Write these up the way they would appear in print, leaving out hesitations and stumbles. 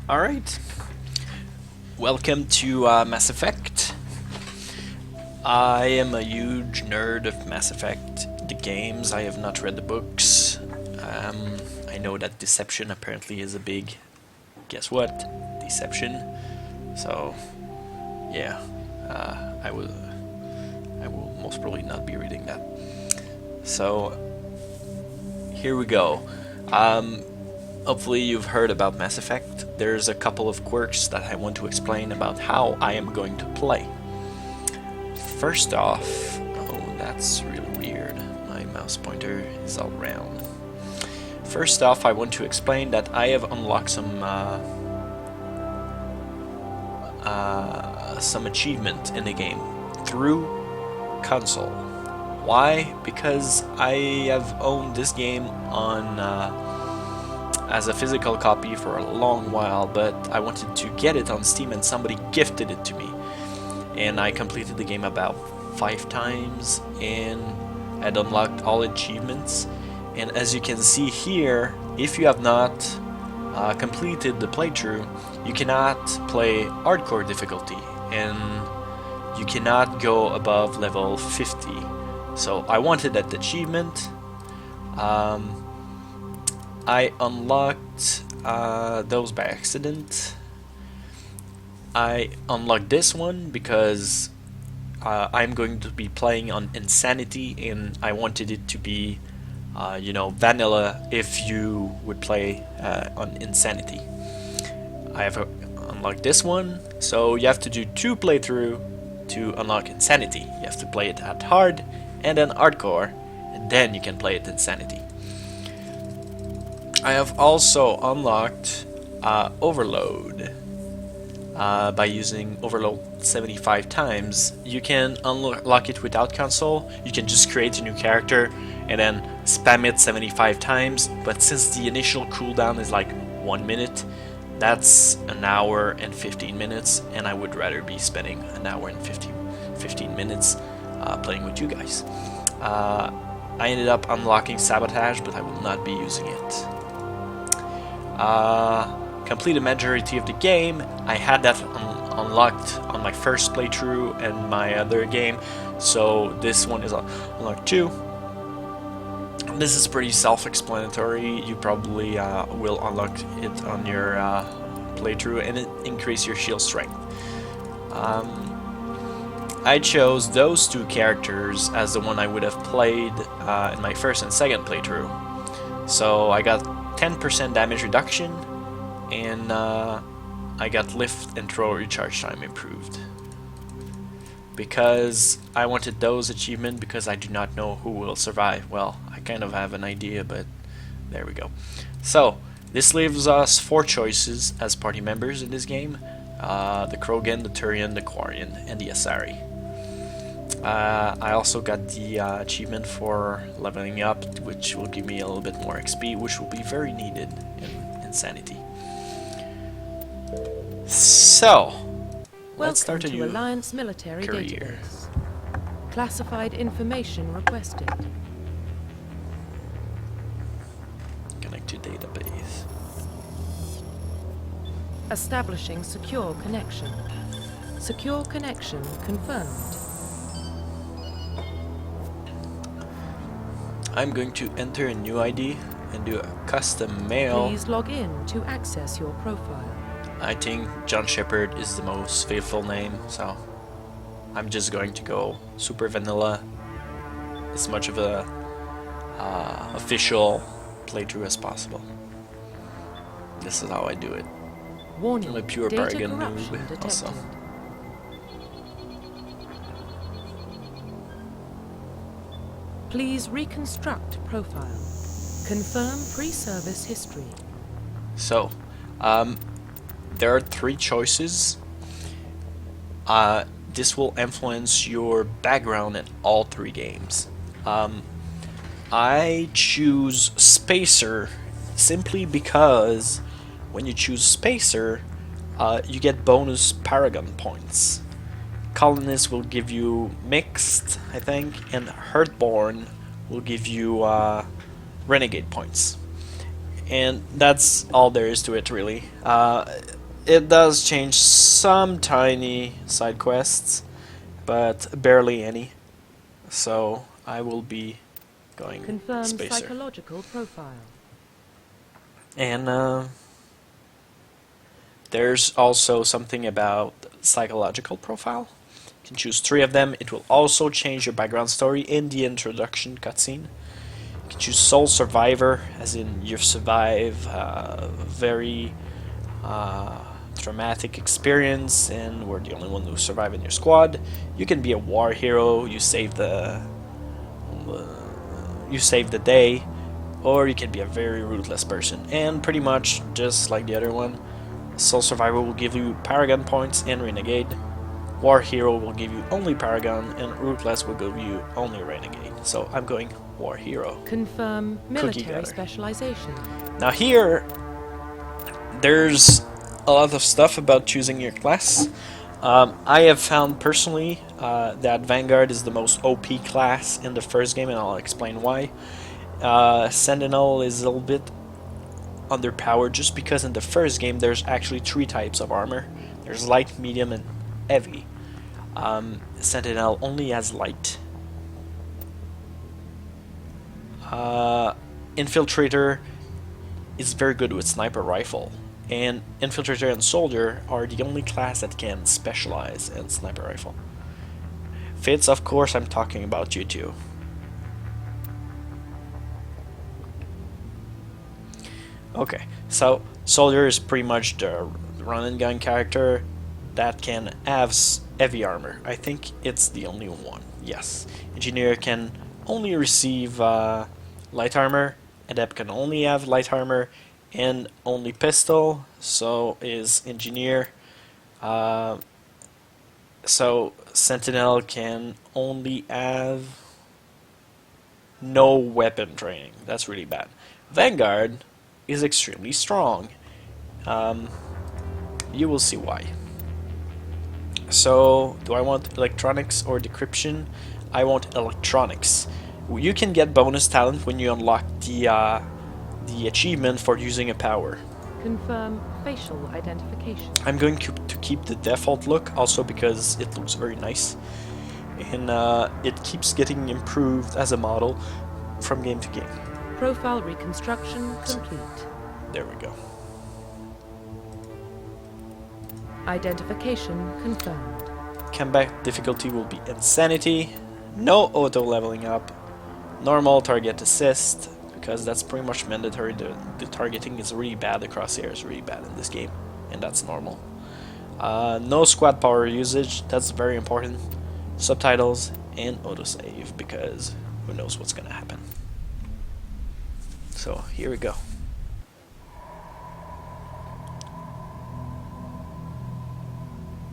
Alright, welcome to Mass Effect. I am a huge nerd of Mass Effect, the games. I have not read the books. I know that deception apparently is a big, guess what? Deception. So, yeah, I will most probably not be reading that. So, here we go. Hopefully you've heard about Mass Effect. There's a couple of quirks that I want to explain about how I am going to play. First off, oh, that's really weird. My mouse pointer is all round. First off, I want to explain that I have unlocked some achievement in the game through console. Why? Because I have owned this game on as a physical copy for a long while, but I wanted to get it on Steam and somebody gifted it to me. And I completed the game about 5 times and had unlocked all achievements. And as you can see here, if you have not completed the playthrough, you cannot play hardcore difficulty and you cannot go above level 50. So I wanted that achievement. I unlocked those by accident. I unlocked this one because I'm going to be playing on Insanity and I wanted it to be, vanilla if you would play on Insanity. I have unlocked this one, so you have to do 2 playthroughs to unlock Insanity. You have to play it at hard and then hardcore, and then you can play it Insanity. I have also unlocked Overload by using Overload 75 times. You can unlock it without console. You can just create a new character and then spam it 75 times, but since the initial cooldown is like 1 minute, that's an hour and 15 minutes, and I would rather be spending an hour and 15 minutes playing with you guys. I ended up unlocking Sabotage, but I will not be using it. Complete a majority of the game. I had that unlocked on my first playthrough and my other game, so this one is unlocked too. This is pretty self-explanatory. You probably will unlock it on your playthrough, and it increases your shield strength. I chose those 2 characters as the one I would have played in my first and second playthrough. So I got 10% damage reduction, and I got lift and throw recharge time improved. Because I wanted those achievements because I do not know who will survive. Well, I kind of have an idea, but there we go. So, this leaves us 4 choices as party members in this game. The Krogan, the Turian, the Quarian, and the Asari. I also got the achievement for leveling up, which will give me a little bit more XP, which will be very needed in Insanity. So, let's start a new Alliance military career. database. Classified information requested. Connect to database. Establishing secure connection. Secure connection confirmed. I'm going to enter a new ID and do a custom mail. Please log in to access your profile. I think John Shepard is the most faithful name, so I'm just going to go super vanilla, as much of a official playthrough as possible. This is how I do it. Warning, I'm a pure data Paragon corruption noob detected. also. Please reconstruct profile. Confirm pre-service history. So, there are 3 choices. This will influence your background in all 3 games. I choose Spacer simply because when you choose Spacer, you get bonus Paragon points. Colonist will give you Mixed, I think, and Heartborn will give you Renegade points. And that's all there is to it, really. It does change some tiny side quests, but barely any. So I will be going Confirm spacer. psychological profile. And there's also something about psychological profile. You can choose 3 of them. It will also change your background story in the introduction cutscene. You can choose Soul Survivor, as in you survive a very traumatic experience and we're the only one who survived in your squad. You can be a war hero, you save the day, or you can be a very ruthless person. And pretty much just like the other one, Soul Survivor will give you Paragon points and Renegade. War Hero will give you only Paragon, and Ruthless will give you only Renegade. So I'm going War Hero. Confirm military getter. specialization. Now here, there's a lot of stuff about choosing your class. I have found personally that Vanguard is the most OP class in the first game, and I'll explain why. Sentinel is a little bit underpowered just because in the first game there's actually 3 types of armor. There's light, medium, and heavy. Sentinel only has light. Infiltrator is very good with sniper rifle, and Infiltrator and Soldier are the only class that can specialize in sniper rifle. Fitz, of course, I'm talking about you too. Okay, so Soldier is pretty much the run and gun character that can have heavy armor. I think it's the only one. Yes. Engineer can only receive light armor. Adept can only have light armor and only pistol. So is Engineer. So Sentinel can only have no weapon training. That's really bad. Vanguard is extremely strong. You will see why. So, do I want electronics or decryption? I want electronics. You can get bonus talent when you unlock the achievement for using a power. Confirm facial identification. I'm going to keep the default look, also because it looks very nice. And it keeps getting improved as a model from game to game. Profile reconstruction complete. There we go. Identification confirmed. Combat difficulty will be Insanity. No auto leveling up. Normal target assist, because that's pretty much mandatory. The targeting is really bad. The crosshair is really bad in this game, and that's normal. No squad power usage. That's very important. Subtitles and autosave, because who knows what's gonna happen. So here we go.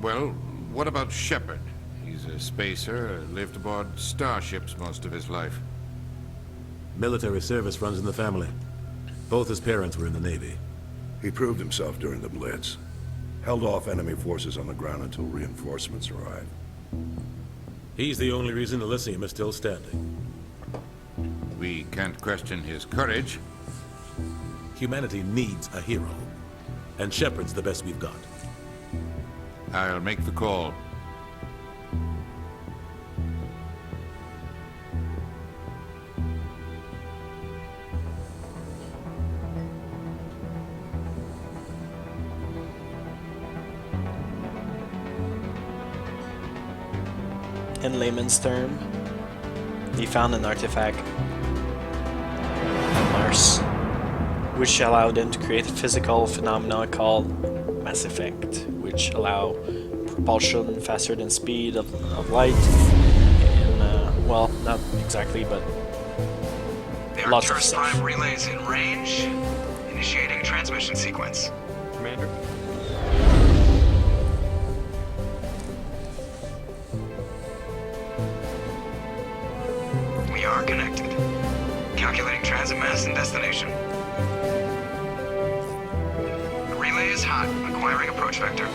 Well, what about Shepard? He's a spacer, lived aboard starships most of his life. Military service runs in the family. Both his parents were in the Navy. He proved himself during the Blitz. Held off enemy forces on the ground until reinforcements arrived. He's the only reason Elysium is still standing. We can't question his courage. Humanity needs a hero. And Shepard's the best we've got. I'll make the call. In layman's term, they found an artifact on Mars, which allowed them to create a physical phenomena called Mass Effect, which allow propulsion faster than speed of light, and well, not exactly, but There are lots of Turret stuff. 5 relays in range. Initiating transmission sequence. Commander? We are connected. Calculating transit mass and destination. The relay is hot. Acquiring approach vector.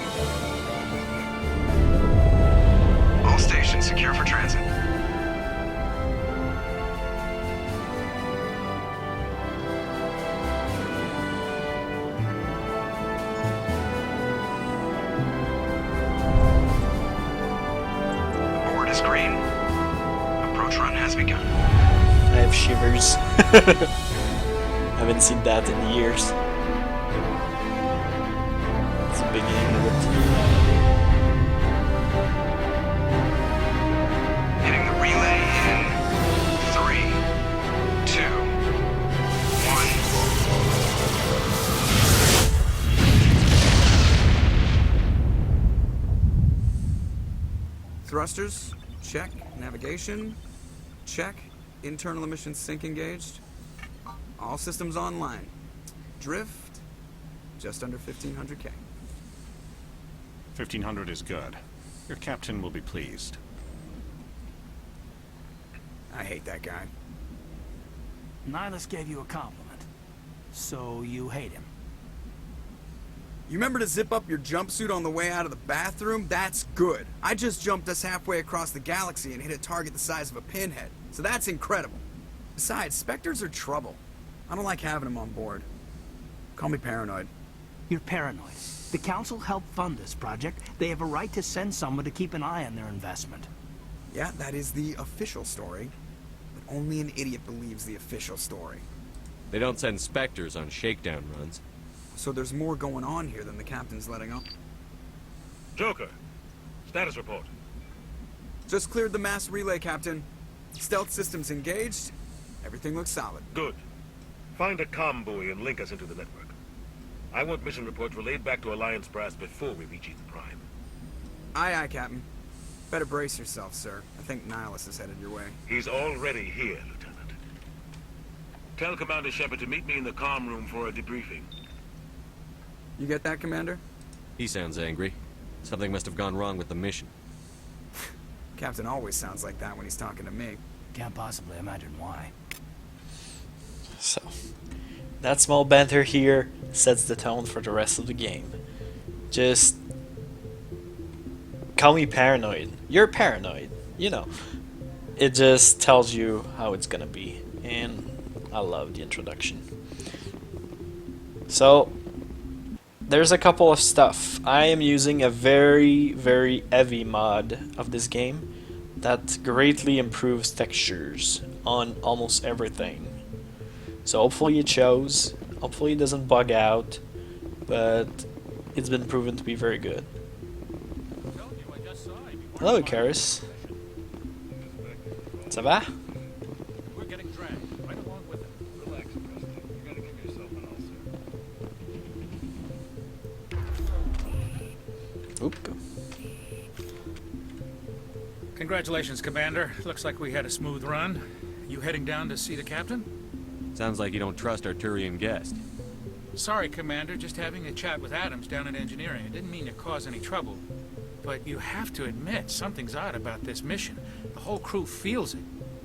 All stations secure for transit. run has begun. I have shivers. Haven't seen that in years. It's the beginning of it. Hitting the relay in 3, 2, 1. Thrusters, check. Navigation, check. Internal emissions sync engaged. All systems online. Drift, just under 1500K. 1500 is good. Your captain will be pleased. I hate that guy. Nihilus gave you a compliment. So you hate him. You remember to zip up your jumpsuit on the way out of the bathroom? That's good. I just jumped us halfway across the galaxy and hit a target the size of a pinhead. So that's incredible. Besides, Spectres are trouble. I don't like having them on board. Call me paranoid. You're paranoid. The Council helped fund this project. They have a right to send someone to keep an eye on their investment. Yeah, that is the official story. But only an idiot believes the official story. They don't send Spectres on shakedown runs. So there's more going on here than the captain's letting on. Joker, status report. Just cleared the mass relay, Captain. Stealth systems engaged. Everything looks solid. Good. Find a comm buoy and link us into the network. I want mission reports relayed back to Alliance brass before we reach Ethan Prime. Aye, aye, Captain. Better brace yourself, sir. I think Nihilus is headed your way. He's already here, Lieutenant. Tell Commander Shepard to meet me in the comm room for a debriefing. You get that, Commander? He sounds angry. Something must have gone wrong with the mission. Captain always sounds like that when he's talking to me. Can't possibly imagine why. So, that small banter here sets the tone for the rest of the game. Just call me paranoid. You're paranoid, you know. It just tells you how it's gonna be, and I love the introduction. So, there's a couple of stuff. I am using a very, very heavy mod of this game that greatly improves textures on almost everything. So hopefully it shows, hopefully it doesn't bug out, but it's been proven to be very good. Hello, Karis. Ça va? We're getting dragged right along with it. Relax, Preston. You gotta give yourself an ulcer. Oop. Congratulations, Commander. Looks like we had a smooth run. You heading down to see the captain? Sounds like you don't trust our Turian guest. Sorry, Commander. Just having a chat with Adams down in engineering. I didn't mean to cause any trouble. But you have to admit, something's odd about this mission. The whole crew feels it.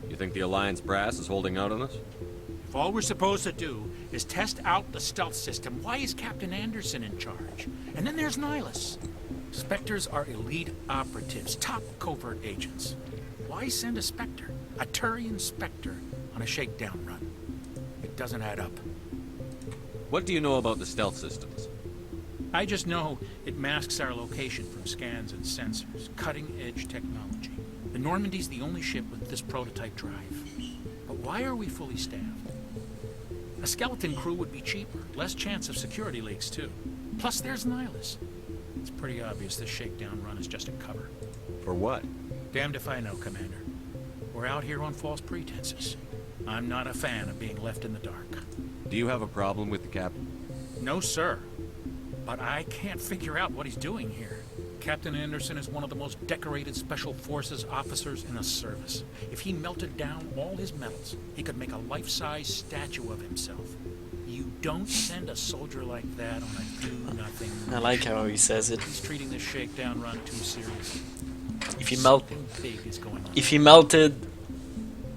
You think the Alliance brass is holding out on us? If all we're supposed to do is test out the stealth system, why is Captain Anderson in charge? And then there's Nihilus. Spectres are elite operatives, top covert agents. Why send a Spectre, a Turian Spectre, on a shakedown run? It doesn't add up. What do you know about the stealth systems? I just know it masks our location from scans and sensors. Cutting-edge technology. The Normandy's the only ship with this prototype drive. But why are we fully staffed? A skeleton crew would be cheaper, less chance of security leaks too. Plus there's Nihilus. It's pretty obvious this shakedown run is just a cover. For what? Damned if I know, Commander. We're out here on false pretenses. I'm not a fan of being left in the dark. Do you have a problem with the captain? No, sir. But I can't figure out what he's doing here. Captain Anderson is one of the most decorated Special Forces officers in the service. If he melted down all his medals, he could make a life-size statue of himself. You don't send a soldier like that on a do-nothing mission. I like how he says it. He's treating this shakedown run too seriously. If he Something big is going on. If he melted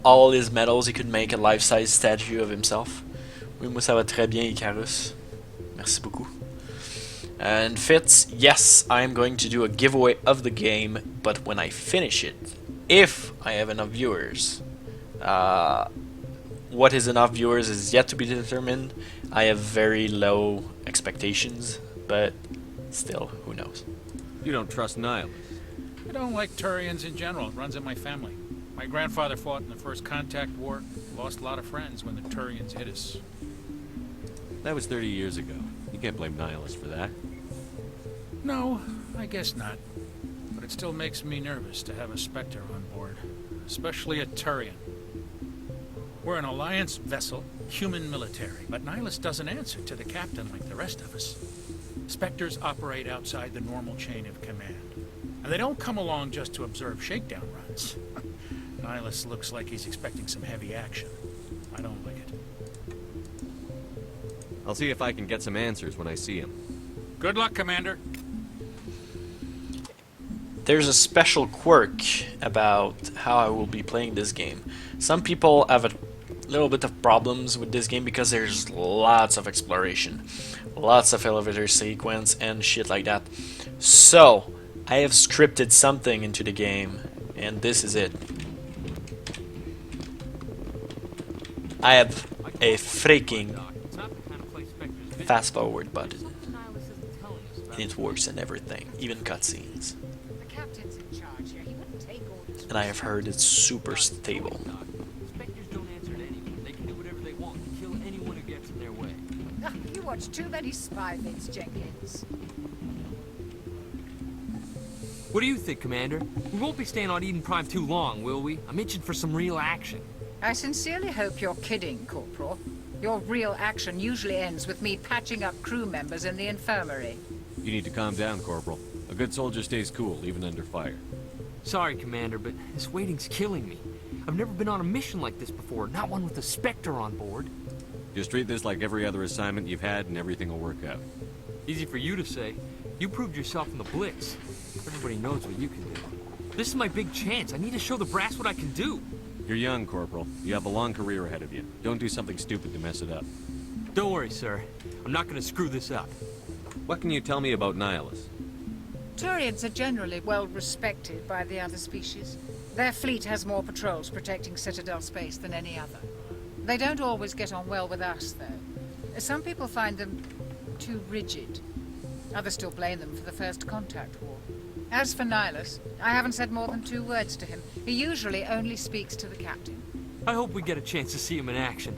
all his medals, he could make a life-size statue of himself. Oui, moi ça va très bien, Icarus. Merci beaucoup. And Fitz, yes, I am going to do a giveaway of the game, but when I finish it, if I have enough viewers. What is enough viewers is yet to be determined. I have very low expectations, but still, who knows. You don't trust Nihilus. I don't like Turians in general. It runs in my family. My grandfather fought in the First Contact War, lost a lot of friends when the Turians hit us. That was 30 years ago. You can't blame Nihilus for that. No, I guess not. But it still makes me nervous to have a Spectre on board, especially a Turian. We're an Alliance vessel, human military, but Nihilus doesn't answer to the captain like the rest of us. Spectres operate outside the normal chain of command, and they don't come along just to observe shakedown runs. Nihilus looks like he's expecting some heavy action. I don't like it. I'll see if I can get some answers when I see him. Good luck, Commander. There's a special quirk about how I will be playing this game. Some people have a little bit of problems with this game because there's lots of exploration, lots of elevator sequence and shit like that. So I have scripted something into the game, and this is it. I have a freaking fast forward button, and it works in everything, even cutscenes. And I have heard it's super stable. Spectres don't answer to anyone. They can do whatever they want and kill anyone who gets in their way. You watch too many spy vids, Jenkins. What do you think, Commander? We won't be staying on Eden Prime too long, will we? I'm itching for some real action. I sincerely hope you're kidding, Corporal. Your real action usually ends with me patching up crew members in the infirmary. You need to calm down, Corporal. A good soldier stays cool, even under fire. Sorry, Commander, but this waiting's killing me. I've never been on a mission like this before, not one with a Spectre on board. Just treat this like every other assignment you've had and everything will work out. Easy for you to say. You proved yourself in the Blitz. Everybody knows what you can do. This is my big chance. I need to show the brass what I can do. You're young, Corporal. You have a long career ahead of you. Don't do something stupid to mess it up. Don't worry, sir. I'm not going to screw this up. What can you tell me about Nihilus? Turians are generally well respected by the other species. Their fleet has more patrols protecting Citadel space than any other. They don't always get on well with us, though. Some people find them too rigid. Others still blame them for the First Contact War. As for Nihilus, I haven't said more than 2 words to him. He usually only speaks to the captain. I hope we get a chance to see him in action.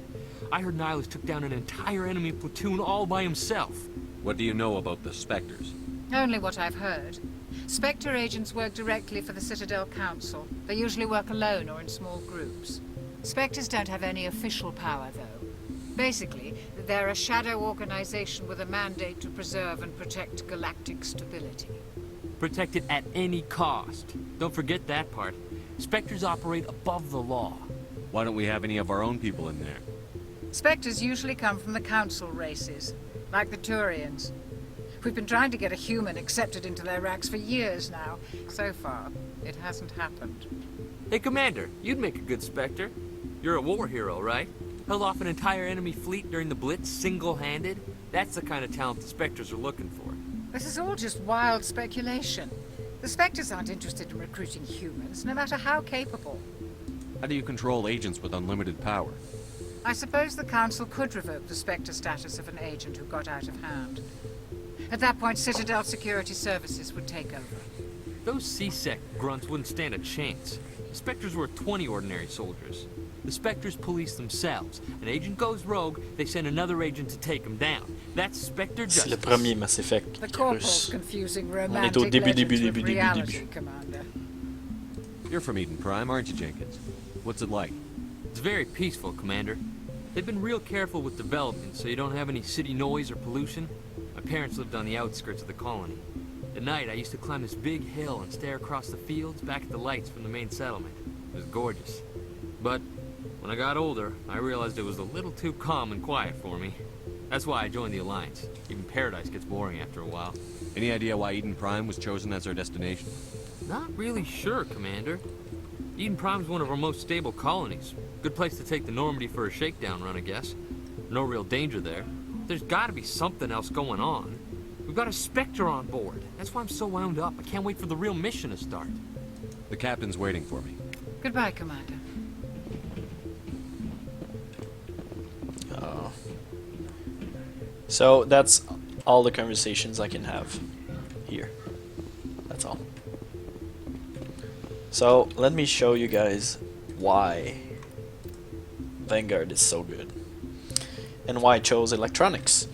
I heard Nihilus took down an entire enemy platoon all by himself. What do you know about the Spectres? Only what I've heard. Spectre agents work directly for the Citadel Council. They usually work alone or in small groups. Spectres don't have any official power, though. Basically, they're a shadow organization with a mandate to preserve and protect galactic stability. Protect it at any cost. Don't forget that part. Spectres operate above the law. Why don't we have any of our own people in there? Spectres usually come from the Council races, like the Turians. We've been trying to get a human accepted into their ranks for years now. So far, it hasn't happened. Hey, Commander, you'd make a good Spectre. You're a war hero, right? Held off an entire enemy fleet during the Blitz single-handed? That's the kind of talent the Spectres are looking for. This is all just wild speculation. The Spectres aren't interested in recruiting humans, no matter how capable. How do you control agents with unlimited power? I suppose the Council could revoke the Spectre status of an agent who got out of hand. At that point, Citadel Security Services would take over. Those C-Sec grunts wouldn't stand a chance. The Spectres were 20 ordinary soldiers. The Spectres police themselves. An agent goes rogue, they send another agent to take him down. That's Spectre justice. C'est le premier Mass Effect. The Corporal's confusing On est au romantic début, legends début, with début, reality, début. Commander. You're from Eden Prime, aren't you, Jenkins? What's it like? It's very peaceful, Commander. They've been real careful with development, so you don't have any city noise or pollution. My parents lived on the outskirts of the colony. At night, I used to climb this big hill and stare across the fields back at the lights from the main settlement. It was gorgeous. But when I got older, I realized it was a little too calm and quiet for me. That's why I joined the Alliance. Even Paradise gets boring after a while. Any idea why Eden Prime was chosen as our destination? Not really sure, Commander. Eden Prime's one of our most stable colonies. Good place to take the Normandy for a shakedown run, I guess. No real danger there. There's gotta be something else going on. We've got a Spectre on board. That's why I'm so wound up. I can't wait for the real mission to start. The captain's waiting for me. Goodbye, Commander. Oh. So that's all the conversations I can have here. That's all. So let me show you guys why Vanguard is so good and why I chose electronics.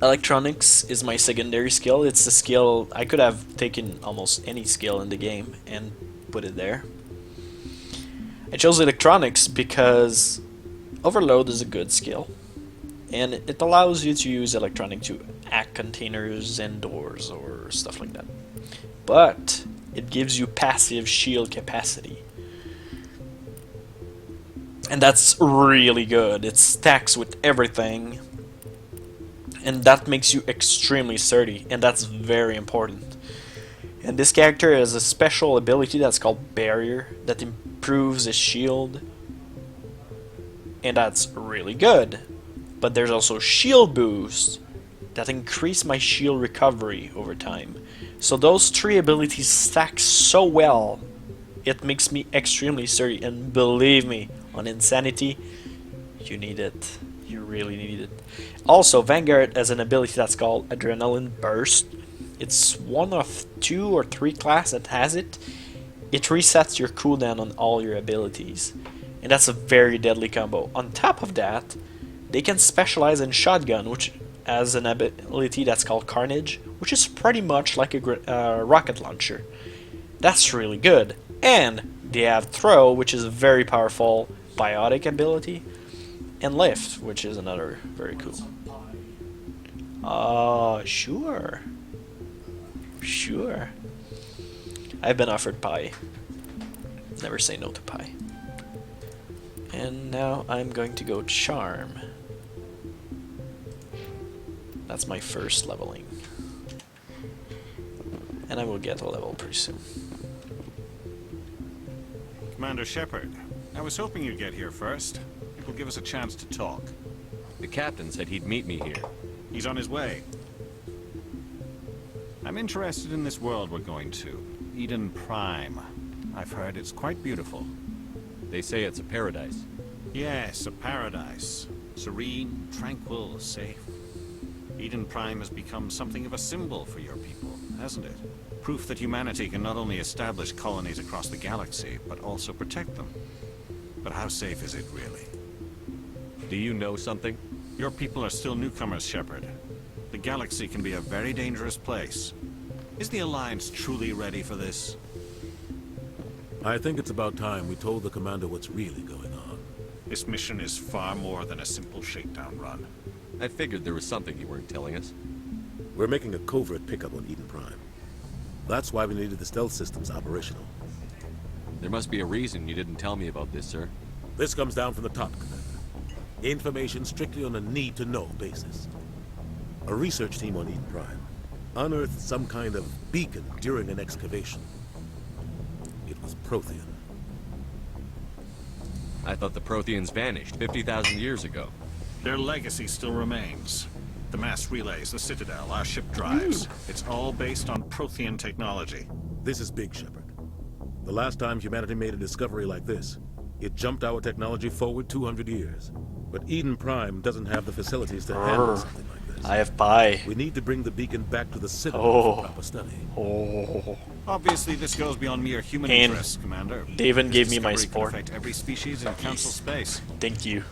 Electronics is my secondary skill. It's the skill I could have taken almost any skill in the game and put it there. I chose electronics because overload is a good skill, and it allows you to use electronic to hack containers and doors or stuff like that. But it gives you passive shield capacity, and that's really good. It stacks with everything, and that makes you extremely sturdy, and that's very important. And this character has a special ability that's called Barrier that improves his shield, and that's really good. But there's also Shield Boost that increase my shield recovery over time. So those three abilities stack so well, it makes me extremely sturdy, and believe me, on Insanity, you need it. You really need it. Also, Vanguard has an ability that's called Adrenaline Burst. It's one of 2 or 3 classes that has it. It resets your cooldown on all your abilities, and that's a very deadly combo. On top of that, they can specialize in shotgun, which has an ability that's called Carnage, which is pretty much like a rocket launcher. That's really good. And they have Throw, which is a very powerful biotic ability, and Lift, which is another very cool. Sure. Sure. I've been offered pie. Never say no to pie. And now I'm going to go Charm. That's my first leveling. And I will get a level pretty soon. Commander Shepard, I was hoping you'd get here first. It will give us a chance to talk. The captain said he'd meet me here. He's on his way. I'm interested in this world we're going to. Eden Prime. I've heard it's quite beautiful. They say it's a paradise. Yes, a paradise. Serene, tranquil, safe. Eden Prime has become something of a symbol for your people, hasn't it? Proof that humanity can not only establish colonies across the galaxy, but also protect them. But how safe is it, really? Do you know something? Your people are still newcomers, Shepard. The galaxy can be a very dangerous place. Is the Alliance truly ready for this? I think it's about time we told the commander what's really going on. This mission is far more than a simple shakedown run. I figured there was something you weren't telling us. We're making a covert pickup on Eden Prime. That's why we needed the stealth systems operational. There must be a reason you didn't tell me about this, sir. This comes down from the top, Commander. Information strictly on a need-to-know basis. A research team on Eden Prime unearthed some kind of beacon during an excavation. It was Prothean. I thought the Protheans vanished 50,000 years ago. Their legacy still remains. The mass relays, the Citadel, our ship drives. It's all based on Prothean technology. This is big, Shepard. The last time humanity made a discovery like this, it jumped our technology forward 200 years. But Eden Prime doesn't have the facilities to handle something like this. I have pie. We need to bring the beacon back to the Citadel for proper study. Obviously, this goes beyond mere human And interests, Commander. they even This gave me my discovery can support. affect every species in Council space. Thank you.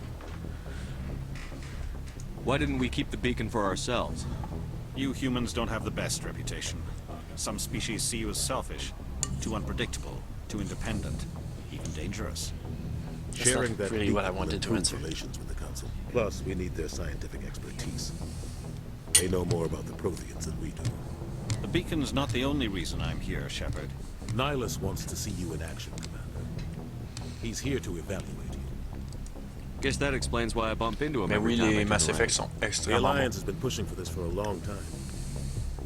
Why didn't we keep the beacon for ourselves? You humans don't have the best reputation. Some species see you as selfish, too unpredictable, too independent, even dangerous. Sharing not that really beacon what I will wanted to improve answer. relations with the Council. Plus, we need their scientific expertise. They know more about the Protheans than we do. The beacon's not the only reason I'm here, Shepard. Nihilus wants to see you in action, Commander. He's here to evaluate you. Guess that explains why I bump into him Mais every oui, time I les turn Mass around. Effect sont The extrêmement Alliance bons. has been pushing for this for a long time.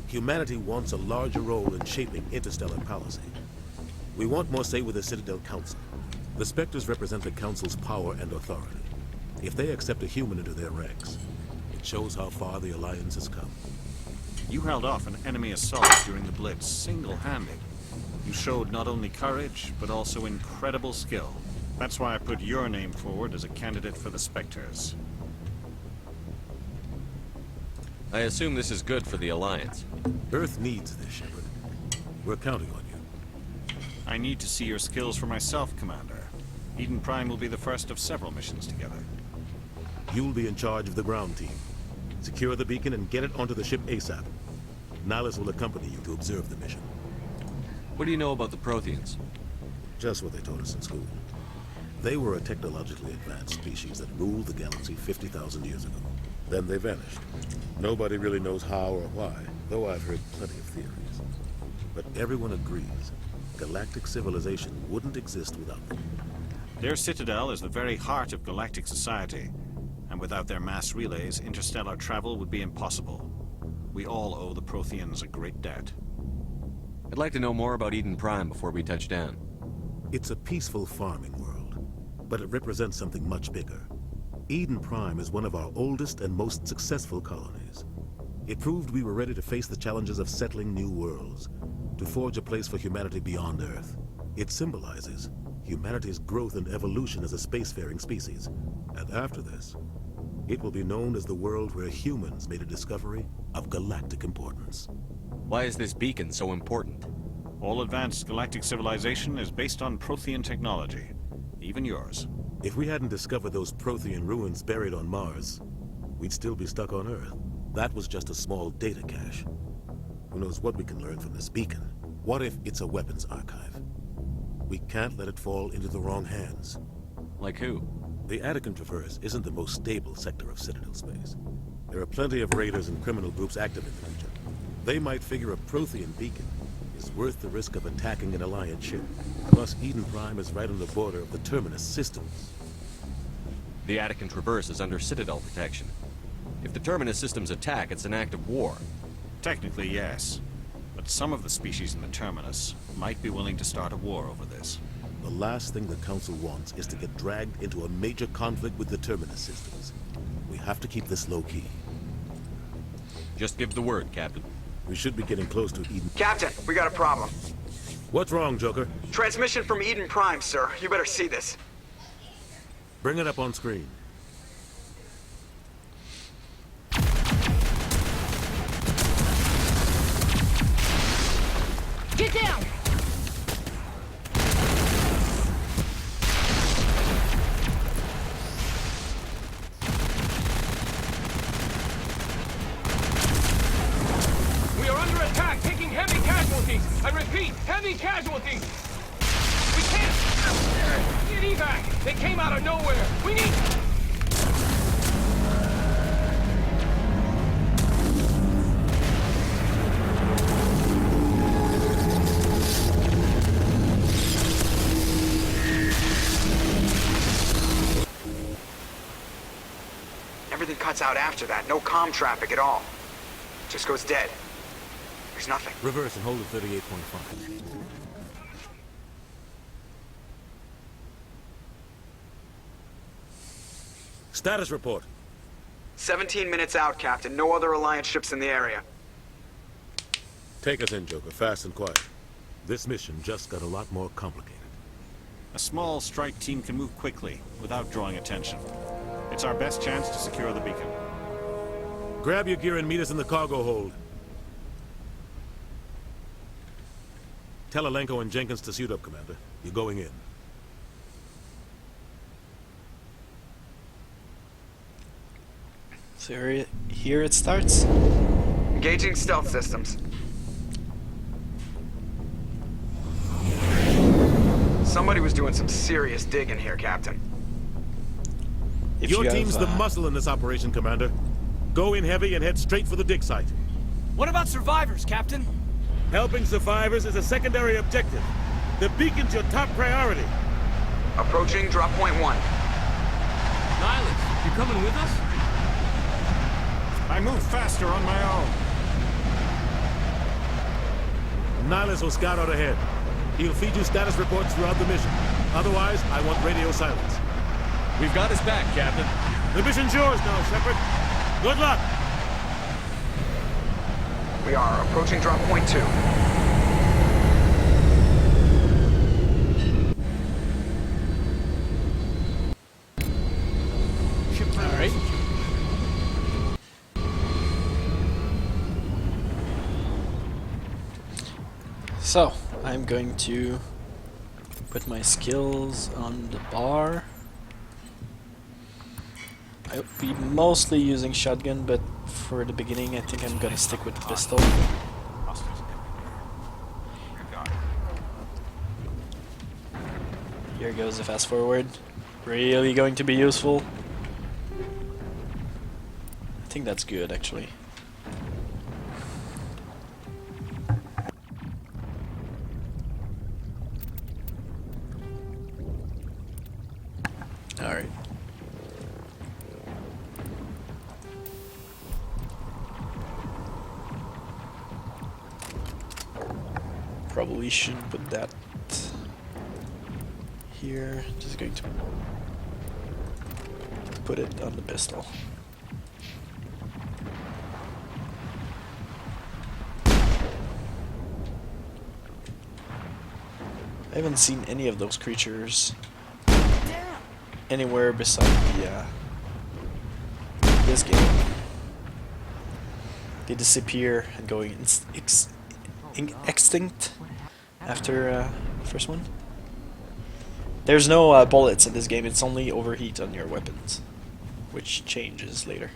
Humanity wants a larger role in shaping interstellar policy. We want more say with the Citadel Council. The Spectres represent the Council's power and authority. If they accept a human into their ranks, it shows how far the Alliance has come. You held off an enemy assault during the Blitz single-handed. You showed not only courage, but also incredible skill. That's why I put your name forward as a candidate for the Spectres. I assume this is good for the Alliance. Earth needs this, Shepard. We're counting on you. I need to see your skills for myself, Commander. Eden Prime will be the first of several missions together. You'll be in charge of the ground team. Secure the beacon and get it onto the ship ASAP. Nihilus will accompany you to observe the mission. What do you know about the Protheans? Just what they taught us in school. They were a technologically advanced species that ruled the galaxy 50,000 years ago. Then they vanished. Nobody really knows how or why, though I've heard plenty of theories. But everyone agrees, galactic civilization wouldn't exist without them. Their citadel is the very heart of galactic society, and without their mass relays, interstellar travel would be impossible. We all owe the Protheans a great debt. I'd like to know more about Eden Prime before we touch down. It's a peaceful farming world, but it represents something much bigger. Eden Prime is one of our oldest and most successful colonies. It proved we were ready to face the challenges of settling new worlds, to forge a place for humanity beyond Earth. It symbolizes humanity's growth and evolution as a spacefaring species. And after this, it will be known as the world where humans made a discovery of galactic importance. Why is this beacon so important? All advanced galactic civilization is based on Prothean technology, even yours. If we hadn't discovered those Prothean ruins buried on Mars, we'd still be stuck on Earth. That was just a small data cache. Who knows what we can learn from this beacon? What if it's a weapons archive? We can't let it fall into the wrong hands. Like who? The Attican Traverse isn't the most stable sector of Citadel space. There are plenty of raiders and criminal groups active in the region. They might figure a Prothean beacon is worth the risk of attacking an Alliance ship. Plus, Eden Prime is right on the border of the Terminus systems. The Attican Traverse is under Citadel protection. If the Terminus systems attack, it's an act of war. Technically, yes. But some of the species in the Terminus might be willing to start a war over this. The last thing the Council wants is to get dragged into a major conflict with the Terminus systems. We have to keep this low-key. Just give the word, Captain. We should be getting close to Eden. Captain, we got a problem. What's wrong, Joker? Transmission from Eden Prime, sir. You better see this. Bring it up on screen. Get down! We are under attack, taking heavy casualties. I repeat, heavy casualties. We can't get evac. They came out of nowhere. We need... Everything cuts out after that. No comm traffic at all. Just goes dead. There's nothing. Reverse and hold at 38.5. Status report. 17 minutes out, Captain. No other Alliance ships in the area. Take us in, Joker, fast and quiet. This mission just got a lot more complicated. A small strike team can move quickly, without drawing attention. It's our best chance to secure the beacon. Grab your gear and meet us in the cargo hold. Tell Alenko and Jenkins to suit up, Commander. You're going in. So here it starts. Engaging stealth systems. Somebody was doing some serious digging here, Captain. Your team's the muscle in this operation, Commander. Go in heavy and head straight for the dig site. What about survivors, Captain? Helping survivors is a secondary objective. The beacon's your top priority. Approaching drop point 1. Nihilus, you coming with us? I move faster on my own. Nihilus will scout out ahead. He'll feed you status reports throughout the mission. Otherwise, I want radio silence. We've got his back, Captain. The mission's yours now, Shepard. Good luck! We are approaching drop point 2. Alright. So, I'm going to Put my skills on the bar. I'll be mostly using shotgun, but for the beginning I think I'm gonna stick with the pistol. Here goes the fast forward. Really going to be useful. I think that's good actually. Alright. Probably shouldn't put that here. Just going to put it on the pistol. I haven't seen any of those creatures anywhere beside the this game. They disappear and go extinct after first one. There's no bullets in this game, it's only overheat on your weapons, which changes later.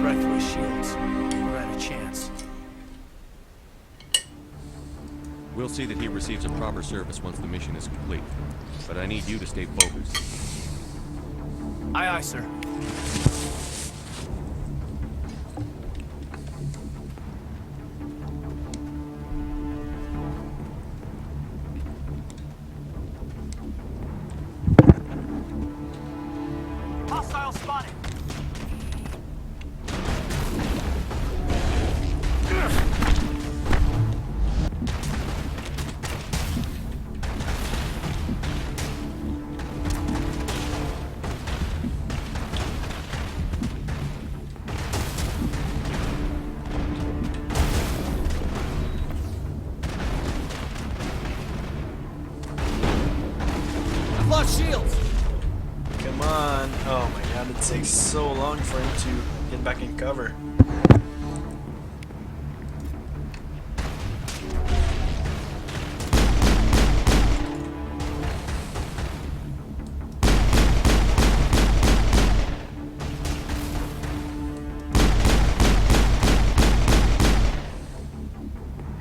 Right through his shields. We're at a chance. We'll see that he receives a proper service once the mission is complete. But I need you to stay focused. Aye, aye, sir. Hostile spotted. Shields! Come on. Oh my god, it takes so long for him to get back in cover.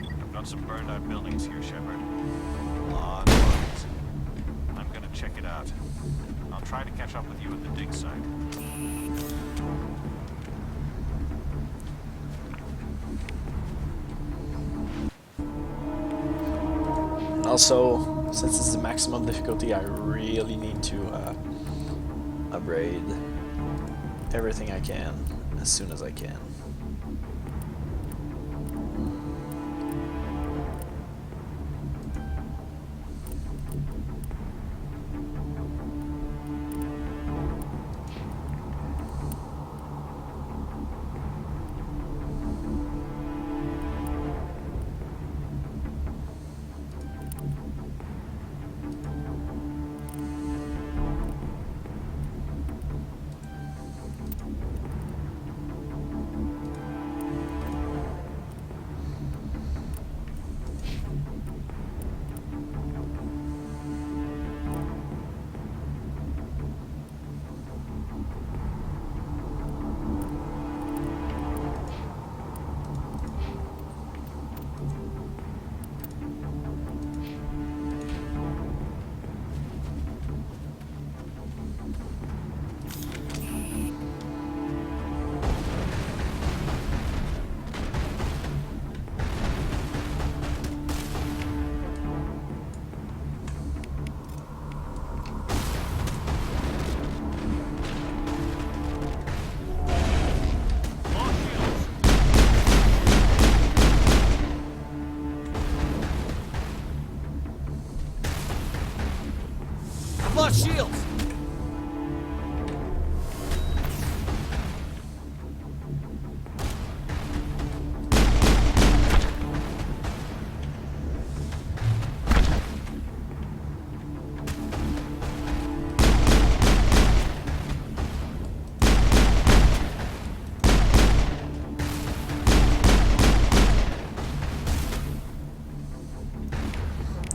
I've got some burned out buildings here, Shepard. Lot of bodies. I'm gonna check it out. I'll try to catch up with you at the dig site. Also, since it's the maximum difficulty, I really need to upgrade everything I can as soon as I can. I've lost shields!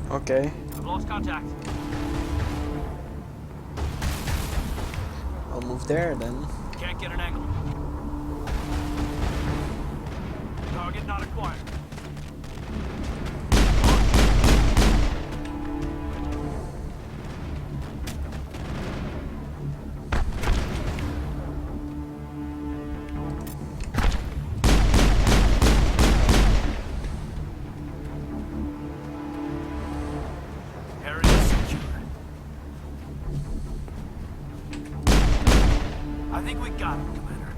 Okay. I've lost contact. I'll move there then. Can't get an angle. Target not acquired. I think we got him, Commander.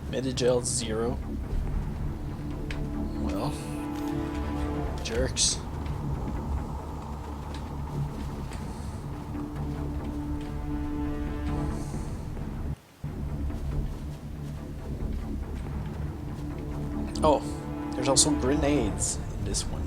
Medigel 0. Well, jerks. Oh, there's also grenades in this one.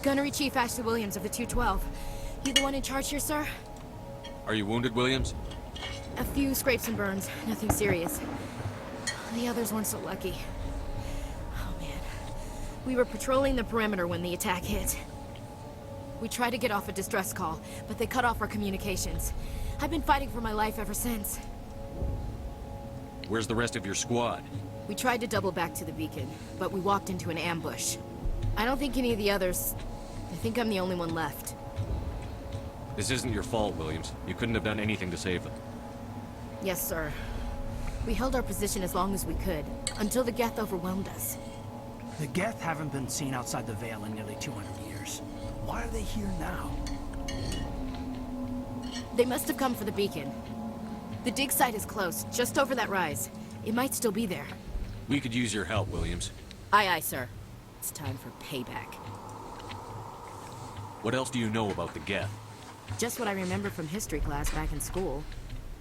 Gunnery Chief Ashley Williams of the 212. You the one in charge here, sir? Are you wounded, Williams? A few scrapes and burns, nothing serious. The others weren't so lucky. Oh man. We were patrolling the perimeter when the attack hit. We tried to get off a distress call, but they cut off our communications. I've been fighting for my life ever since. Where's the rest of your squad? We tried to double back to the beacon, but we walked into an ambush. I don't think any of the others... I think I'm the only one left. This isn't your fault, Williams. You couldn't have done anything to save them. Yes, sir. We held our position as long as we could, until the Geth overwhelmed us. The Geth haven't been seen outside the Veil in nearly 200 years. Why are they here now? They must have come for the beacon. The dig site is close, just over that rise. It might still be there. We could use your help, Williams. Aye, aye, sir. It's time for payback. What else do you know about the Geth? Just what I remember from history class back in school.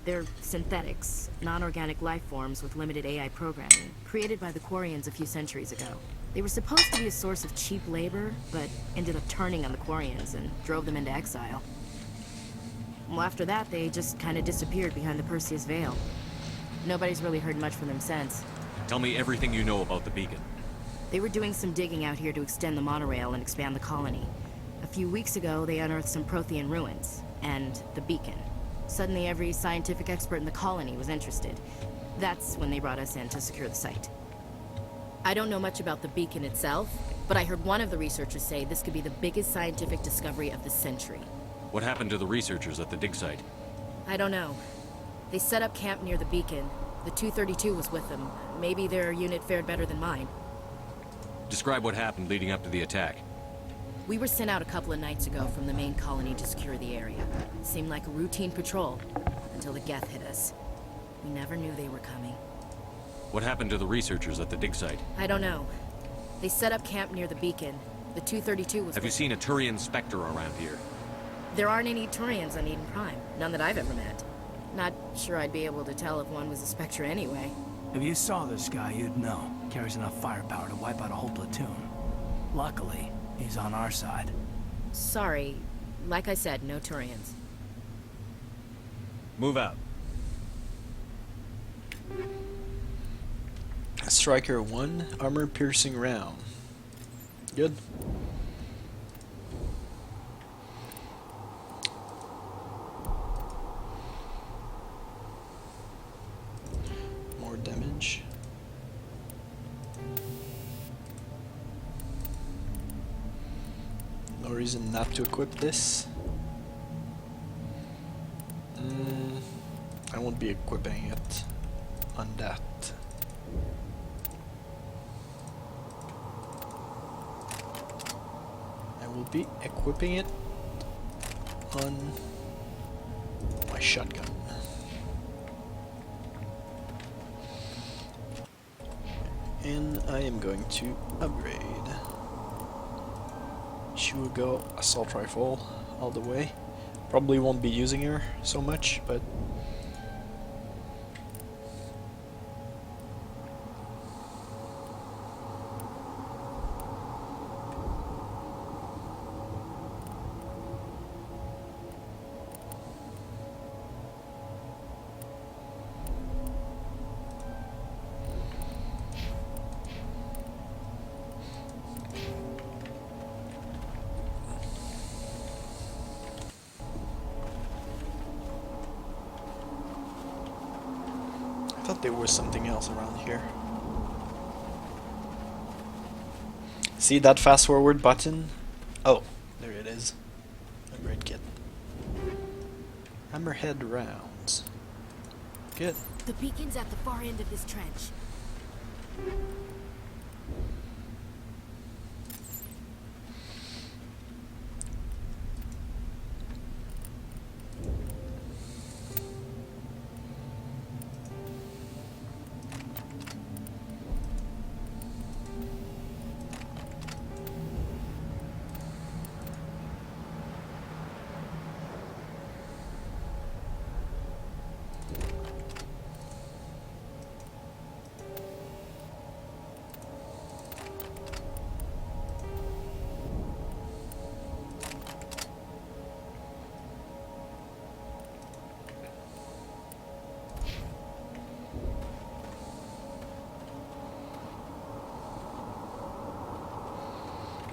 They're synthetics, non-organic life forms with limited AI programming, created by the Quarians a few centuries ago. They were supposed to be a source of cheap labor, but ended up turning on the Quarians and drove them into exile. Well, after that, they just kind of disappeared behind the Perseus Veil. Nobody's really heard much from them since. Tell me everything you know about the beacon. They were doing some digging out here to extend the monorail and expand the colony. A few weeks ago, they unearthed some Prothean ruins, and the beacon. Suddenly, every scientific expert in the colony was interested. That's when they brought us in to secure the site. I don't know much about the beacon itself, but I heard one of the researchers say this could be the biggest scientific discovery of the century. What happened to the researchers at the dig site? I don't know. They set up camp near the beacon. The 232 was with them. Maybe their unit fared better than mine. Describe what happened leading up to the attack. We were sent out a couple of nights ago from the main colony to secure the area. It seemed like a routine patrol, until the Geth hit us. We never knew they were coming. What happened to the researchers at the dig site? I don't know. They set up camp near the beacon. The 232 was... Have you seen a Turian Spectre around here? There aren't any Turians on Eden Prime. None that I've ever met. Not sure I'd be able to tell if one was a Spectre anyway. If you saw this guy, you'd know. Carries enough firepower to wipe out a whole platoon. Luckily, he's on our side. Sorry. Like I said, no Turians. Move out. Striker 1, armor-piercing round. Good. More damage. No reason not to equip this. I won't be equipping it on that. I will be equipping it on my shotgun. And I am going to upgrade. Shugo assault rifle all the way. Probably won't be using her so much, but I thought there was something else around here. See that fast forward button? Oh, there it is. Upgrade kit. Hammerhead rounds. Good. The beacon's at the far end of this trench.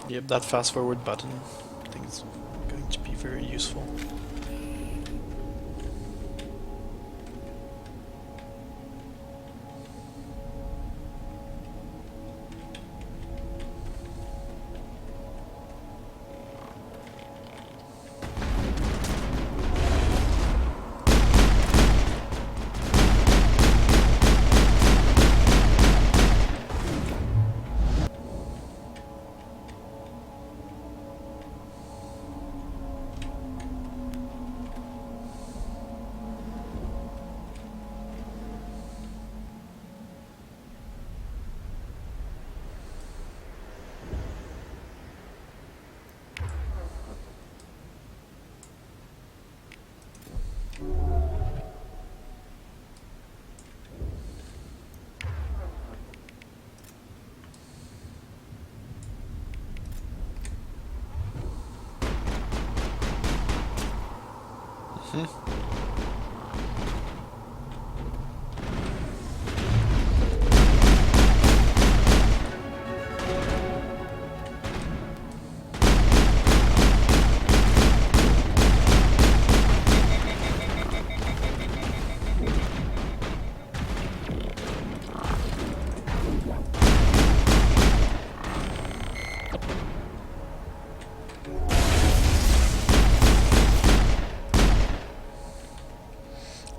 Yep, that fast forward button I think it's going to be very useful.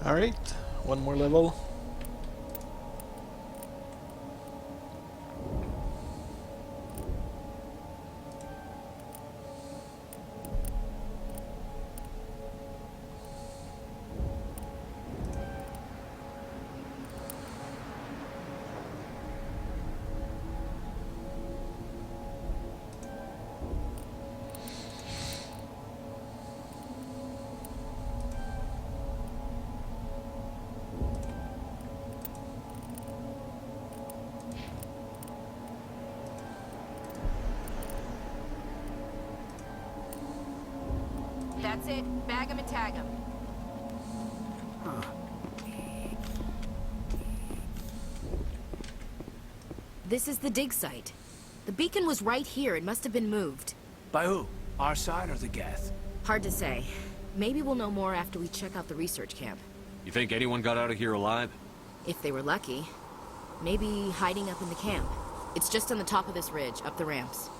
Alright, one more level. That's it. Bag 'em and tag 'em. This is the dig site. The beacon was right here. It must have been moved. By who? Our side or the Geth? Hard to say. Maybe we'll know more after we check out the research camp. You think anyone got out of here alive? If they were lucky. Maybe hiding up in the camp. It's just on the top of this ridge, up the ramps.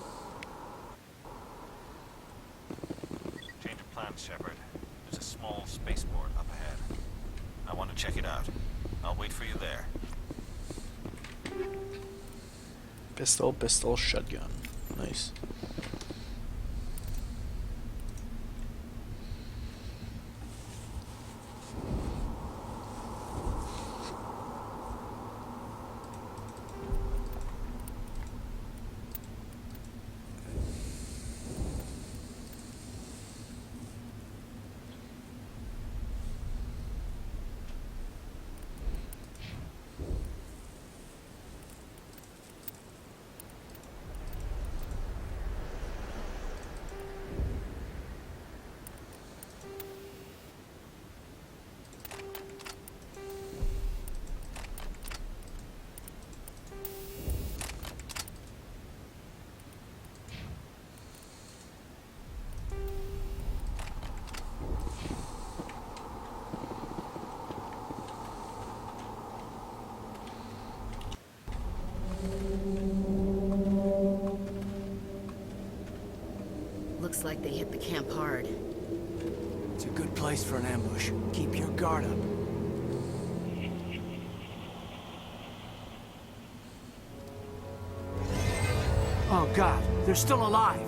Change of plans, Shepard. There's a small spaceport up ahead. I want to check it out. I'll wait for you there. Pistol, pistol, shotgun. Nice. Looks like they hit the camp hard. It's a good place for an ambush. Keep your guard up. Oh God, they're still alive.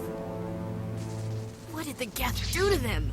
What did the Geth do to them?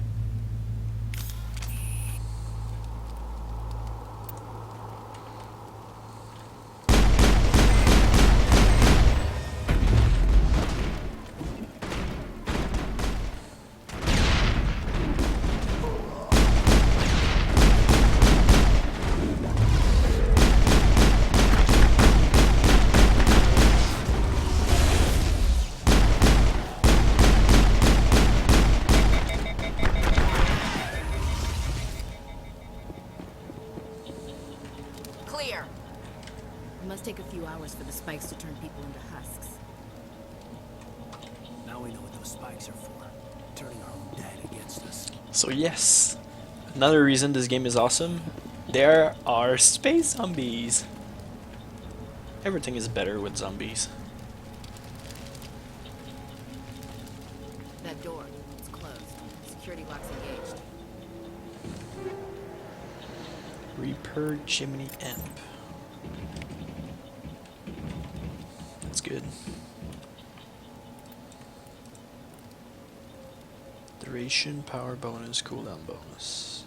Clear. It must take a few hours for the spikes to turn people into husks. Now we know what those spikes are for. Turning our own dead against us. So yes, another reason this game is awesome. There are space zombies. Everything is better with zombies. That door, it's closed. Security lock's engaged. Reaper Chimney Amp. That's good. Duration, power bonus, cooldown bonus.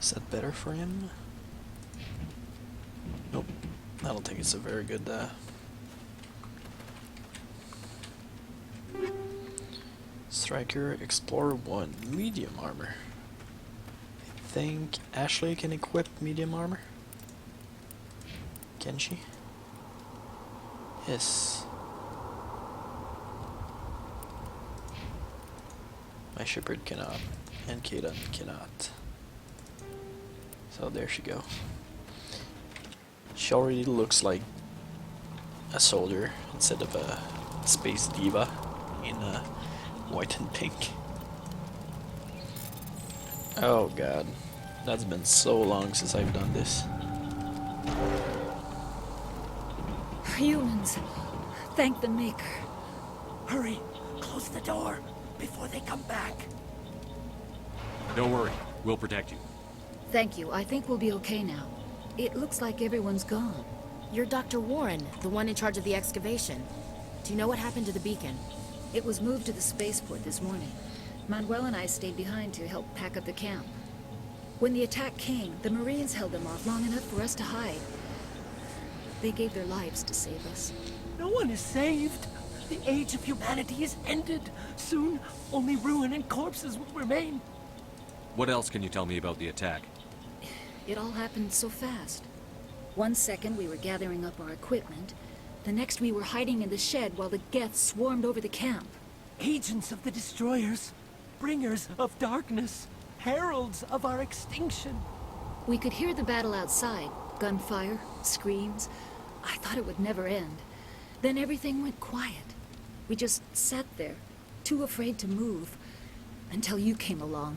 Is that better for him? Nope. I don't think it's a very good Striker Explorer 1 medium armor. I think Ashley can equip medium armor. Can she? Yes. My Shepard cannot, and Kaden cannot. So there she go. She already looks like a soldier instead of a space diva in white and pink. Oh god, that's been so long since I've done this. Humans, thank the Maker. Hurry, close the door before they come back. Don't worry, we'll protect you. Thank you. I think we'll be okay now. It looks like everyone's gone. You're Dr. Warren, the one in charge of the excavation. Do you know what happened to the beacon? It was moved to the spaceport this morning. Manuel and I stayed behind to help pack up the camp. When the attack came, the Marines held them off long enough for us to hide. They gave their lives to save us. No one is saved. The age of humanity is ended. Soon, only ruin and corpses will remain. What else can you tell me about the attack? It all happened so fast. 1 second we were gathering up our equipment. The next we were hiding in the shed while the Geth swarmed over the camp. Agents of the destroyers, bringers of darkness, heralds of our extinction. We could hear the battle outside. Gunfire, screams. I thought it would never end. Then everything went quiet. We just sat there, too afraid to move, until you came along.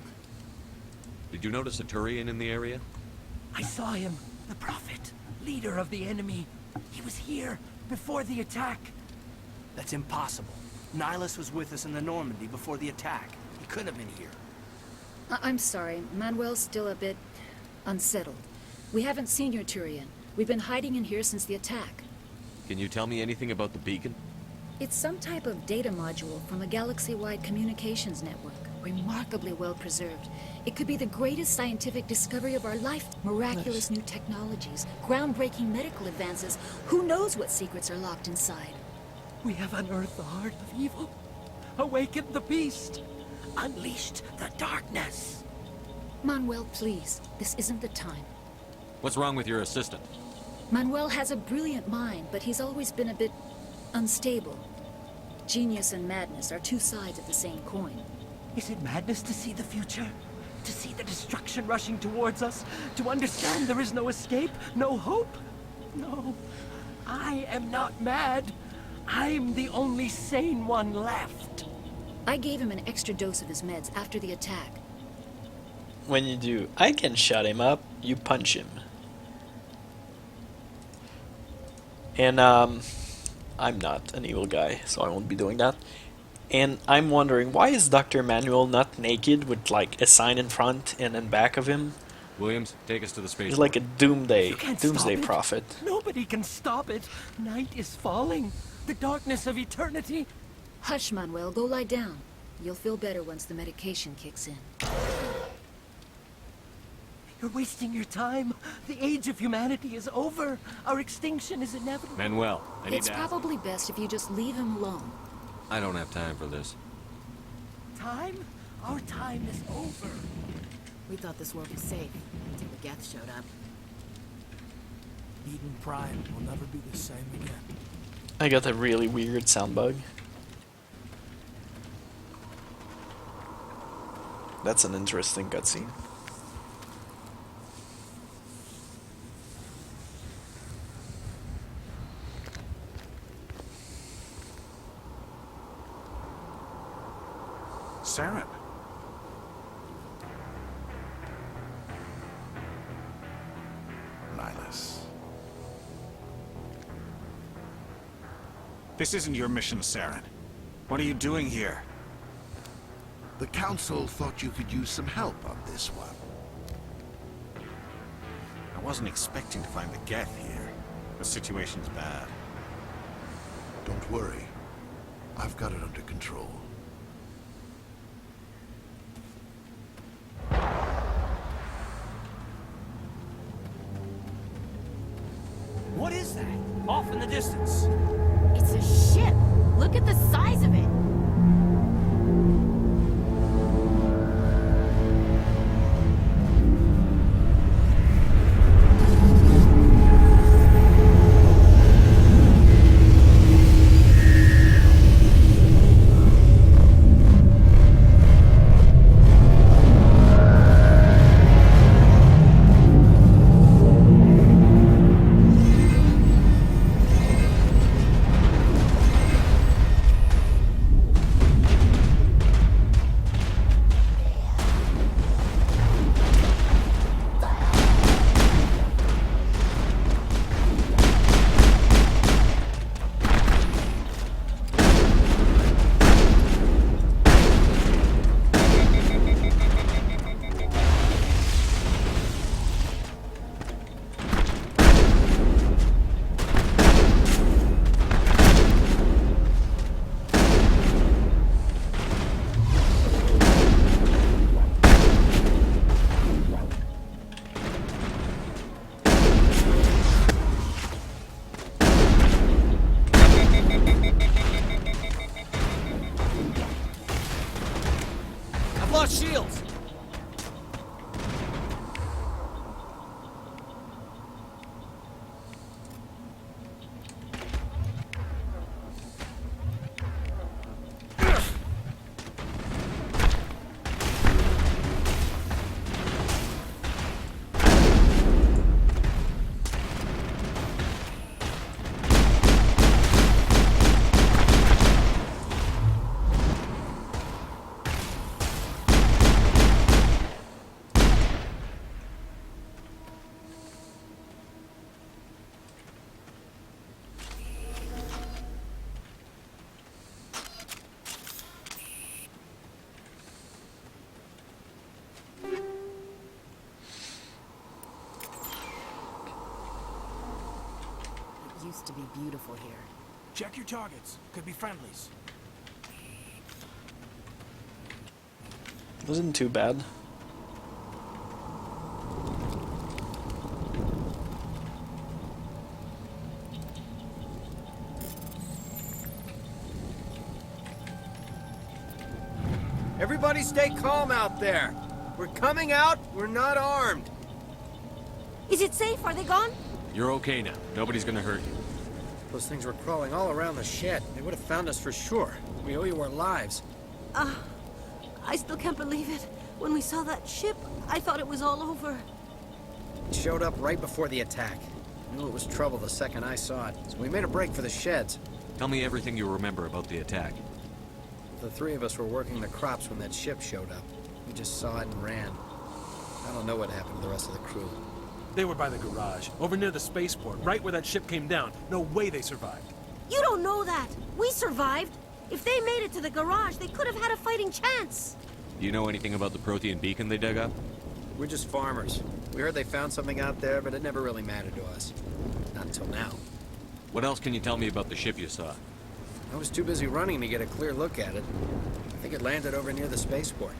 Did you notice a Turian in the area? I saw him, the Prophet, leader of the enemy. He was here, before the attack. That's impossible. Nihilus was with us in the Normandy before the attack. He couldn't have been here. I'm sorry, Manuel's still a bit unsettled. We haven't seen your Turian. We've been hiding in here since the attack. Can you tell me anything about the beacon? It's some type of data module from a galaxy-wide communications network. Remarkably well preserved. It could be the greatest scientific discovery of our life. Miraculous new technologies, groundbreaking medical advances. Who knows what secrets are locked inside? We have unearthed the heart of evil, awakened the beast, unleashed the darkness. Manuel, please. This isn't the time. What's wrong with your assistant? Manuel has a brilliant mind, but he's always been a bit unstable. Genius and madness are two sides of the same coin. Is it madness to see the future? To see the destruction rushing towards us? To understand there is no escape? No hope? No. I am not mad. I'm the only sane one left. I gave him an extra dose of his meds after the attack. When you do, I can shut him up, you punch him. And, I'm not an evil guy, so I won't be doing that. And I'm wondering, why is Dr. Manuel not naked with, like, a sign in front and in back of him? Williams, take us to the spaceport. He's like a doomsday Stop prophet. it. Nobody can stop it. Night is falling. The darkness of eternity. Hush, Manuel. Go lie down. You'll feel better once the medication kicks in. You're wasting your time. The age of humanity is over. Our extinction is inevitable. Manuel, I need It's to ask. probably best if you just leave him alone. I don't have time for this. Time? Our time is over. We thought this world was safe until the Geth showed up. Eden Prime will never be the same again. I got a really weird sound bug. That's an interesting cutscene. Saren. Nihilus. This isn't your mission, Saren. What are you doing here? The Council thought you could use some help on this one. I wasn't expecting to find the Geth here. The situation's bad. Don't worry. I've got it under control. What is that? Off in the distance. It's a ship. Look at the size of it. I've lost shields! Used to be beautiful here. Check your targets. Could be friendlies. Wasn't too bad. Everybody stay calm out there. We're coming out, we're not armed. Is it safe? Are they gone? You're okay now. Nobody's gonna hurt you. Those things were crawling all around the shed. They would have found us for sure. We owe you our lives. I still can't believe it. When we saw that ship, I thought it was all over. It showed up right before the attack. Knew it was trouble the second I saw it, so we made a break for the sheds. Tell me everything you remember about the attack. The three of us were working the crops when that ship showed up. We just saw it and ran. I don't know what happened to the rest of the crew. They were by the garage, over near the spaceport, right where that ship came down. No way they survived. You don't know that. We survived. If they made it to the garage, they could have had a fighting chance. Do you know anything about the Prothean beacon they dug up? We're just farmers. We heard they found something out there, but it never really mattered to us. Not until now. What else can you tell me about the ship you saw? I was too busy running to get a clear look at it. I think it landed over near the spaceport.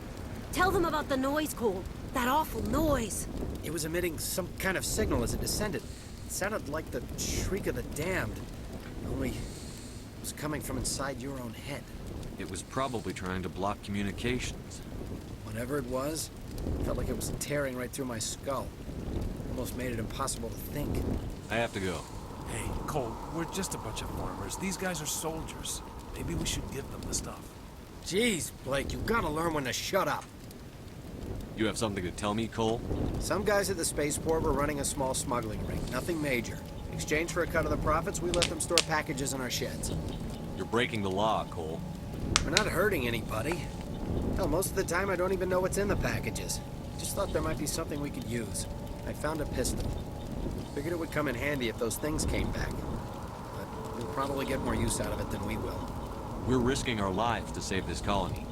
Tell them about the noise, Cole. That awful noise. It was emitting some kind of signal as it descended. It sounded like the shriek of the damned. Only it was coming from inside your own head. It was probably trying to block communications. Whatever it was, it felt like it was tearing right through my skull. Almost made it impossible to think. I have to go. Hey, Cole, we're just a bunch of farmers. These guys are soldiers. Maybe we should give them the stuff. Jeez, Blake, you gotta learn when to shut up. You have something to tell me, Cole? Some guys at the spaceport were running a small smuggling ring, nothing major. In exchange for a cut of the profits, we let them store packages in our sheds. You're breaking the law, Cole. We're not hurting anybody. Hell, most of the time I don't even know what's in the packages. Just thought there might be something we could use. I found a pistol. Figured it would come in handy if those things came back. But we'll probably get more use out of it than we will. We're risking our lives to save this colony.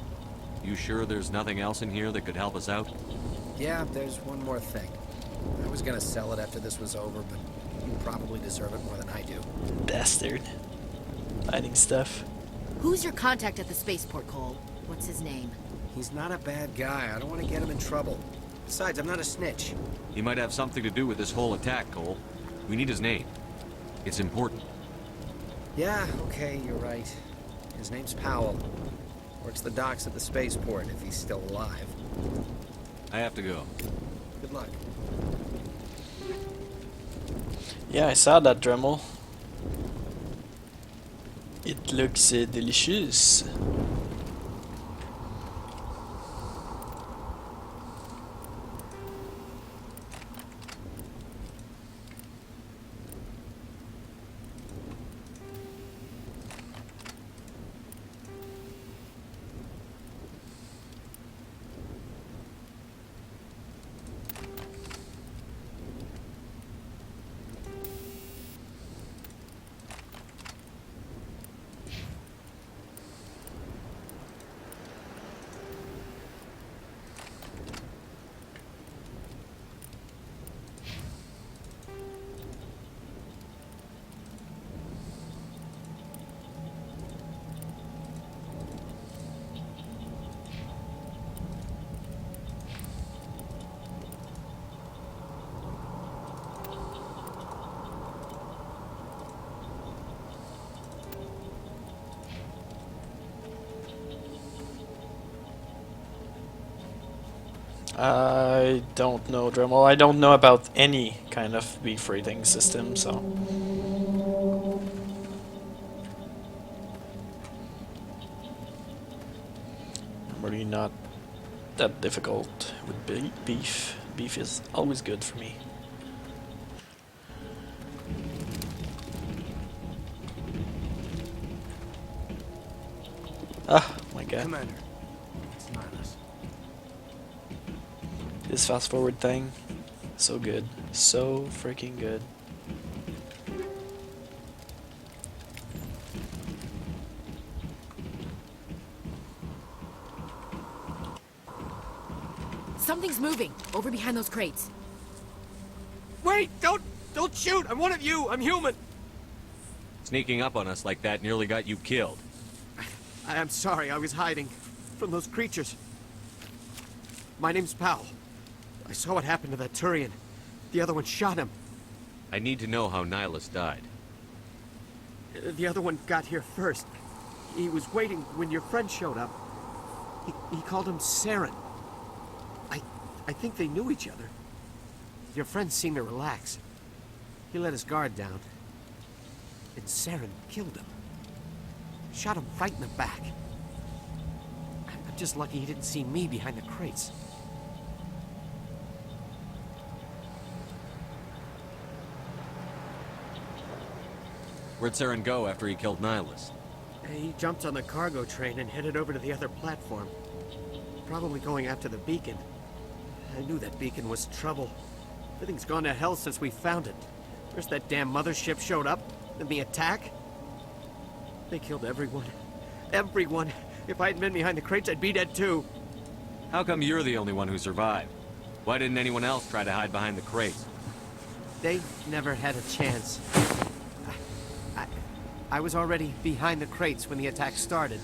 You sure there's nothing else in here that could help us out? Yeah, there's one more thing. I was gonna sell it after this was over, but you probably deserve it more than I do. Bastard. Hiding stuff. Who's your contact at the spaceport, Cole? What's his name? He's not a bad guy. I don't want to get him in trouble. Besides, I'm not a snitch. He might have something to do with this whole attack, Cole. We need his name. It's important. Yeah, okay, you're right. His name's Powell. Works the docks at the spaceport, if he's still alive. I have to go. Good luck. Yeah, I saw that Dremel. It looks delicious. I don't know, Dremel. I don't know about any kind of beef rating system, so... I'm really not that difficult with beef. Beef is always good for me. Ah, my god. Commander, it's Nihilus. This fast forward thing, so good. So freaking good. Something's moving over behind those crates. Wait! Don't shoot! I'm one of you! I'm human! Sneaking up on us like that nearly got you killed. I'm sorry, I was hiding from those creatures. My name's Powell. I saw what happened to that Turian. The other one shot him. I need to know how Nihilus died. The other one got here first. He was waiting when your friend showed up. He called him Saren. I think they knew each other. Your friend seemed to relax. He let his guard down. And Saren killed him. Shot him right in the back. I'm just lucky he didn't see me behind the crates. Where'd Saren go after he killed Nihilus? He jumped on the cargo train and headed over to the other platform. Probably going after the beacon. I knew that beacon was trouble. Everything's gone to hell since we found it. First that damn mothership showed up, then the attack. They killed everyone. Everyone. If I hadn't been behind the crates, I'd be dead too. How come you're the only one who survived? Why didn't anyone else try to hide behind the crates? They never had a chance. I was already behind the crates when the attack started.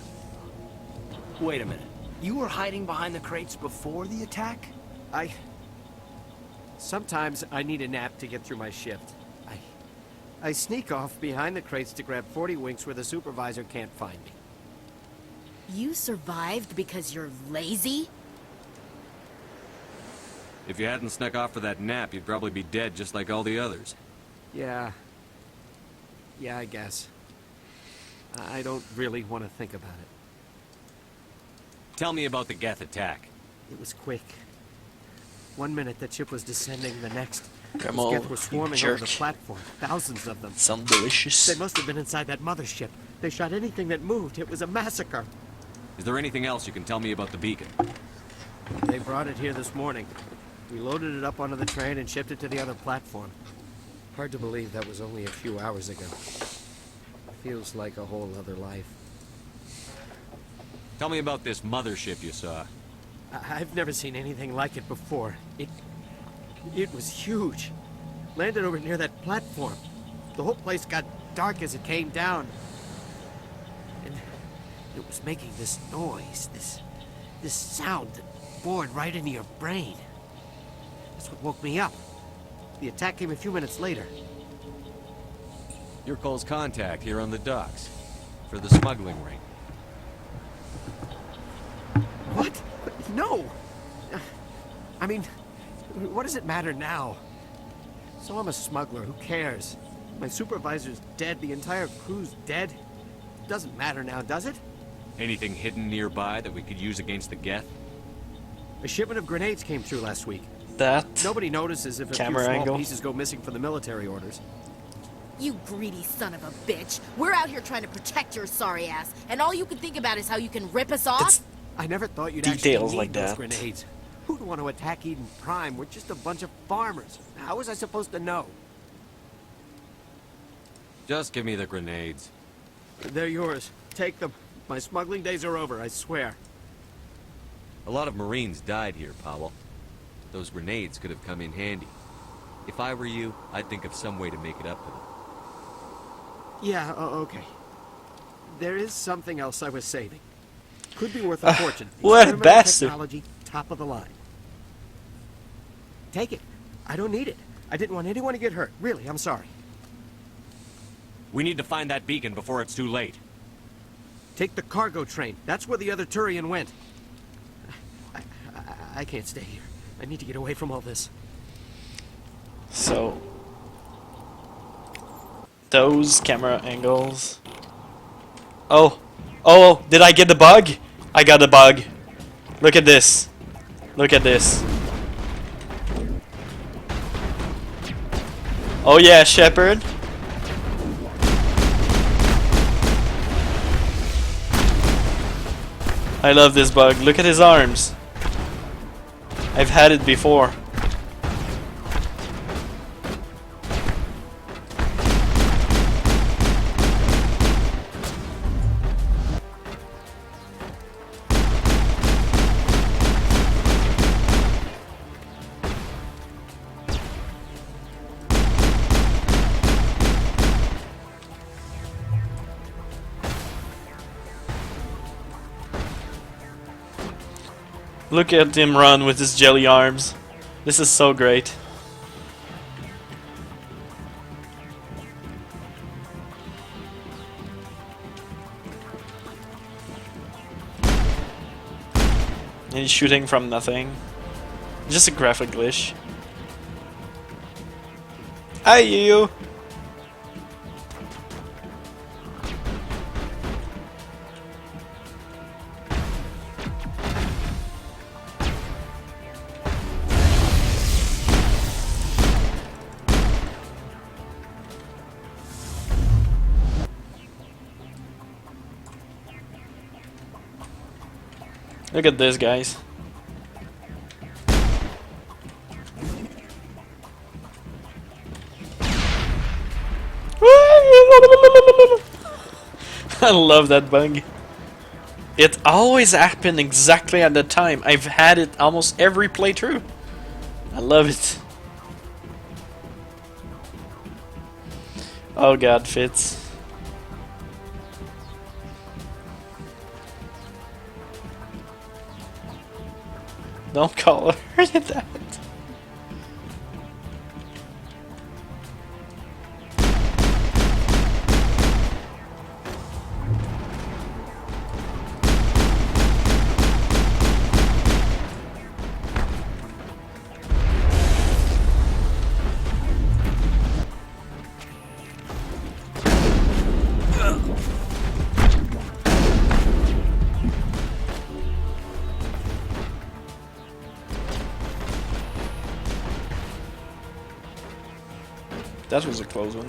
Wait a minute. You were hiding behind the crates before the attack? Sometimes I need a nap to get through my shift. I sneak off behind the crates to grab 40 winks where the supervisor can't find me. You survived because you're lazy? If you hadn't snuck off for that nap, you'd probably be dead just like all the others. Yeah, I guess. I don't really want to think about it. Tell me about the Geth attack. It was quick. 1 minute the ship was descending, the next Come those on, Geth were swarming you over the jerk. platform. Thousands of them. Sound delicious. They must have been inside that mothership. They shot anything that moved. It was a massacre. Is there anything else you can tell me about the beacon? They brought it here this morning. We loaded it up onto the train and shipped it to the other platform. Hard to believe that was only a few hours ago. Feels like a whole other life. Tell me about this mothership you saw. I've never seen anything like it before. It was huge. Landed over near that platform. The whole place got dark as it came down. And it was making this noise, this sound that bored right into your brain. That's what woke me up. The attack came a few minutes later. Your Cole's contact here on the docks. For the smuggling ring. What? No! I mean, what does it matter now? So I'm a smuggler, who cares? My supervisor's dead, the entire crew's dead. Doesn't matter now, does it? Anything hidden nearby that we could use against the Geth? A shipment of grenades came through last week. That Nobody notices if a few camera small angle. pieces go missing from the military orders. You greedy son of a bitch. We're out here trying to protect your sorry ass, and all you can think about is how you can rip us off? I never thought you'd Details actually need like those that. grenades. Who'd want to attack Eden Prime? We're just a bunch of farmers. How was I supposed to know? Just give me the grenades. They're yours. Take them. My smuggling days are over, I swear. A lot of Marines died here, Powell. Those grenades could have come in handy. If I were you, I'd think of some way to make it up to them. Yeah, okay. There is something else I was saving. Could be worth a fortune. What a Experimental bastard. Technology, top of the line. Take it. I don't need it. I didn't want anyone to get hurt. Really, I'm sorry. We need to find that beacon before it's too late. Take the cargo train. That's where the other Turian went. I can't stay here. I need to get away from all this. So, those camera angles. Oh, oh, did I get the bug? I got the bug. Look at this. Look at this. Oh yeah, Shepard. I love this bug. Look at his arms. I've had it before. Look at him run with his jelly arms. This is so great. And he's shooting from nothing. Just a graphic glitch. Hi, you! Look at this, guys. I love that bug. It always happened exactly at the time. I've had it almost every playthrough. I love it. Oh god, Fitz. Don't call her that. That was a close one.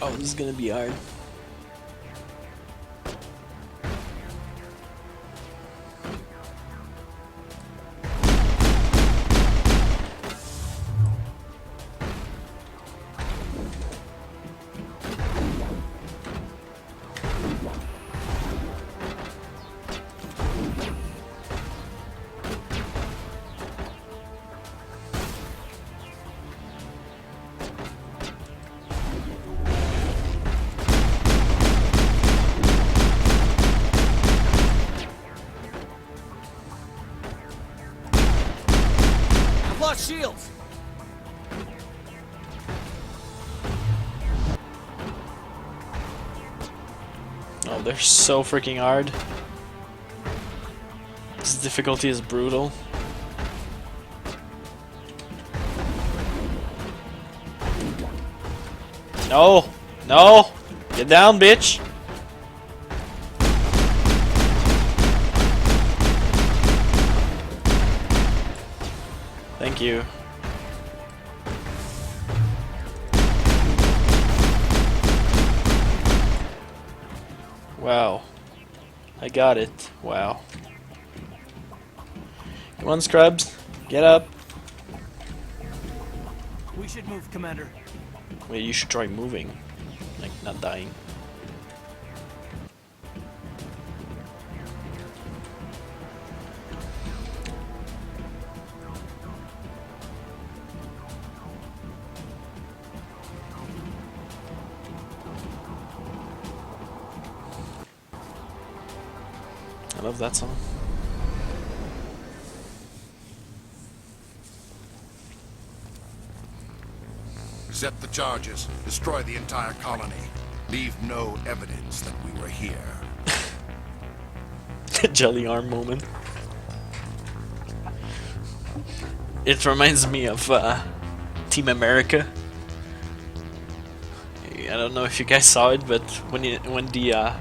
Oh, this is gonna be hard. lost shields! Oh, they're so freaking hard. This difficulty is brutal. No! No! Get down, bitch! Thank you. Wow. I got it. Wow. Come on, Scrubs. Get up. We should move, Commander. Wait, you should try moving. Like, not dying. I love that song. Set the charges. Destroy the entire colony. Leave no evidence that we were here. Jelly arm moment. It reminds me of Team America. I don't know if you guys saw it, but when the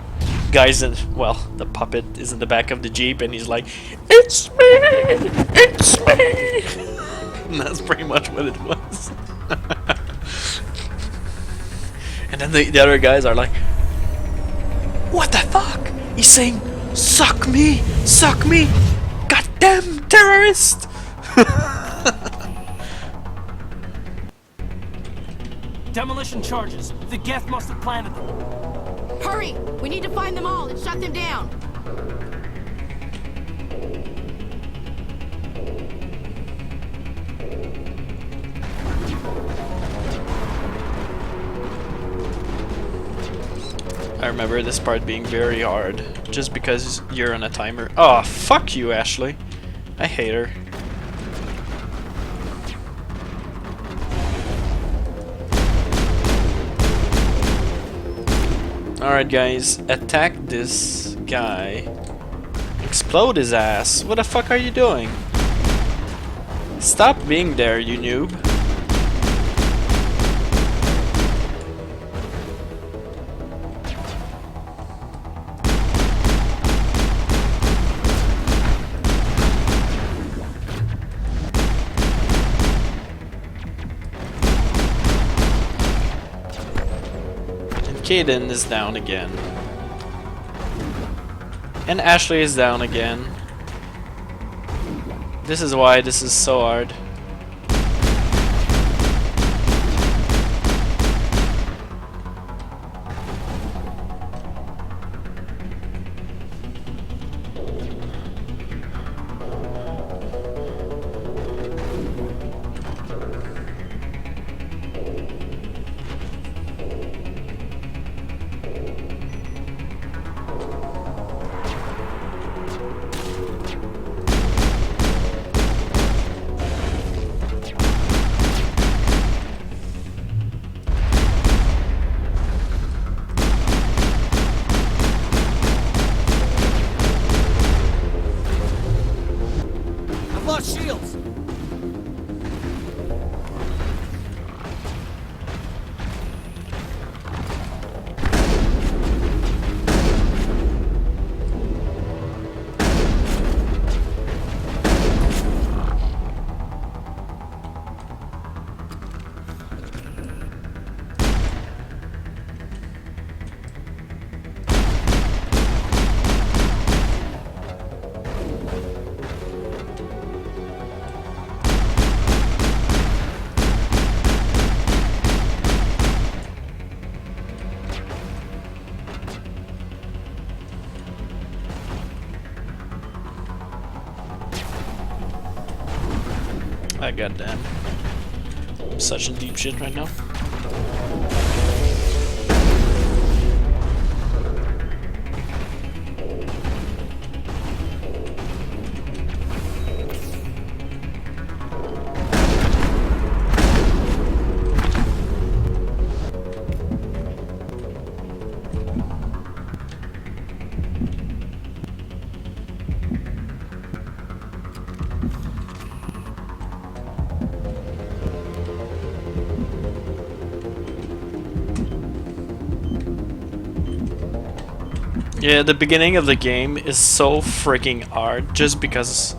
guy's in, well, the puppet is in the back of the Jeep and he's like, "It's me! It's me!" And that's pretty much what it was. And then the other guys are like, "What the fuck? He's saying, suck me! Suck me! Goddamn terrorist!" Demolition charges. The Geth must have planted them. Hurry! We need to find them all and shut them down. I remember this part being very hard, just because you're on a timer. Oh, fuck you, Ashley. I hate her. Alright guys, attack this guy. Explode his ass. What the fuck are you doing? Stop being there, you noob. Kaden is down again. And Ashley is down again. This is why this is so hard. Shields! Ah, goddamn. I'm such in deep shit right now. Yeah, the beginning of the game is so freaking hard just because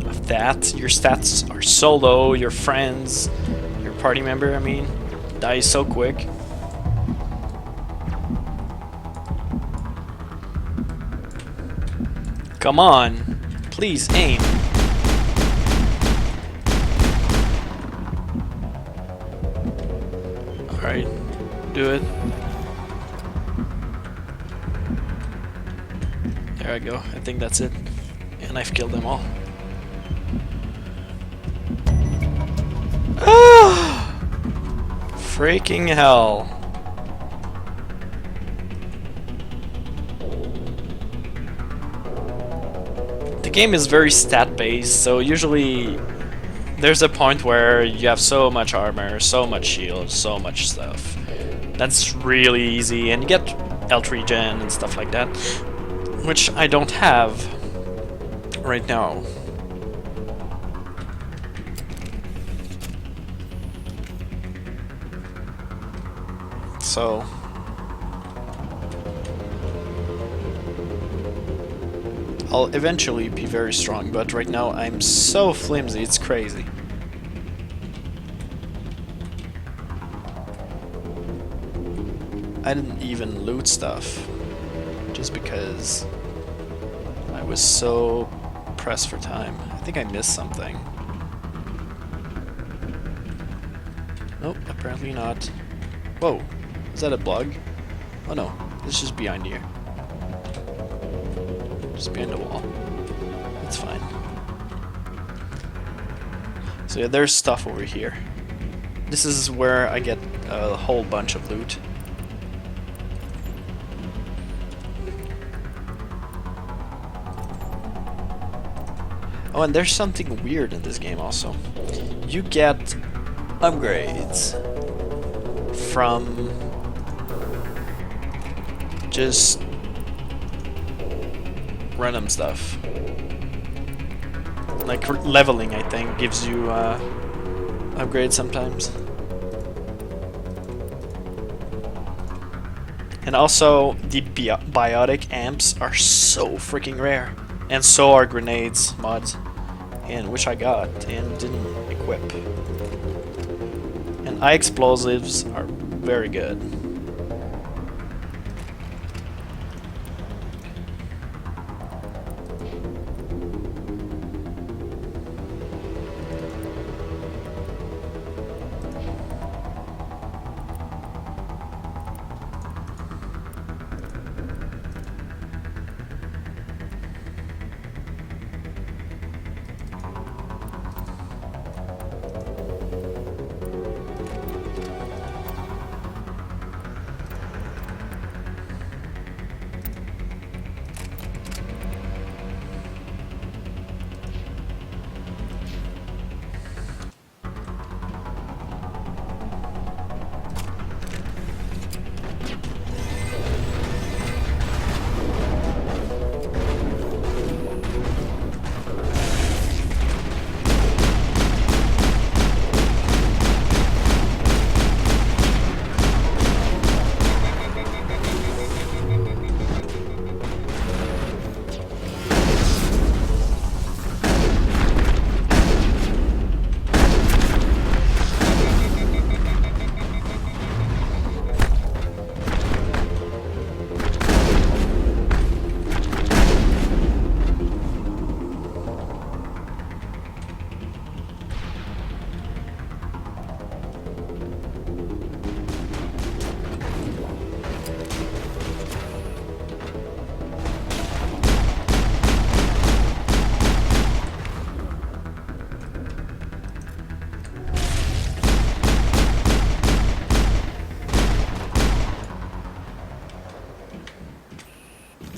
of that. Your stats are so low, your friends, your party member, I mean, die so quick. Come on, please aim. Alright, do it. There I go, I think that's it. And I've killed them all. Ah! Freaking hell. The game is very stat based, so usually there's a point where you have so much armor, so much shield, so much stuff. That's really easy, and you get health regen and stuff like that, which I don't have right now. So I'll eventually be very strong, but right now I'm so flimsy, it's crazy. I didn't even loot stuff, just because I was so pressed for time. I think I missed something. Nope, apparently not. Whoa, is that a bug? Oh no, it's just behind here. Just behind the wall. That's fine. So yeah, there's stuff over here. This is where I get a whole bunch of loot. Oh, and there's something weird in this game also. You get upgrades from just random stuff. Like leveling, I think, gives you upgrades sometimes. And also, the biotic amps are so freaking rare. And so are grenades mods, and which I got and didn't equip. And eye explosives are very good.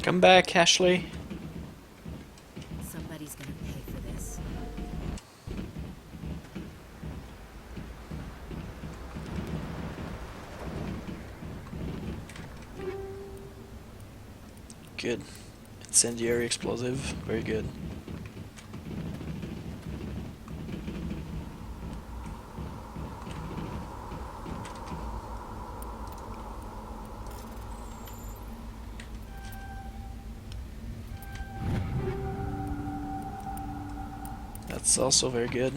Come back, Ashley. Somebody's gonna pay for this. Good. Incendiary explosive. Very good. It's also very good.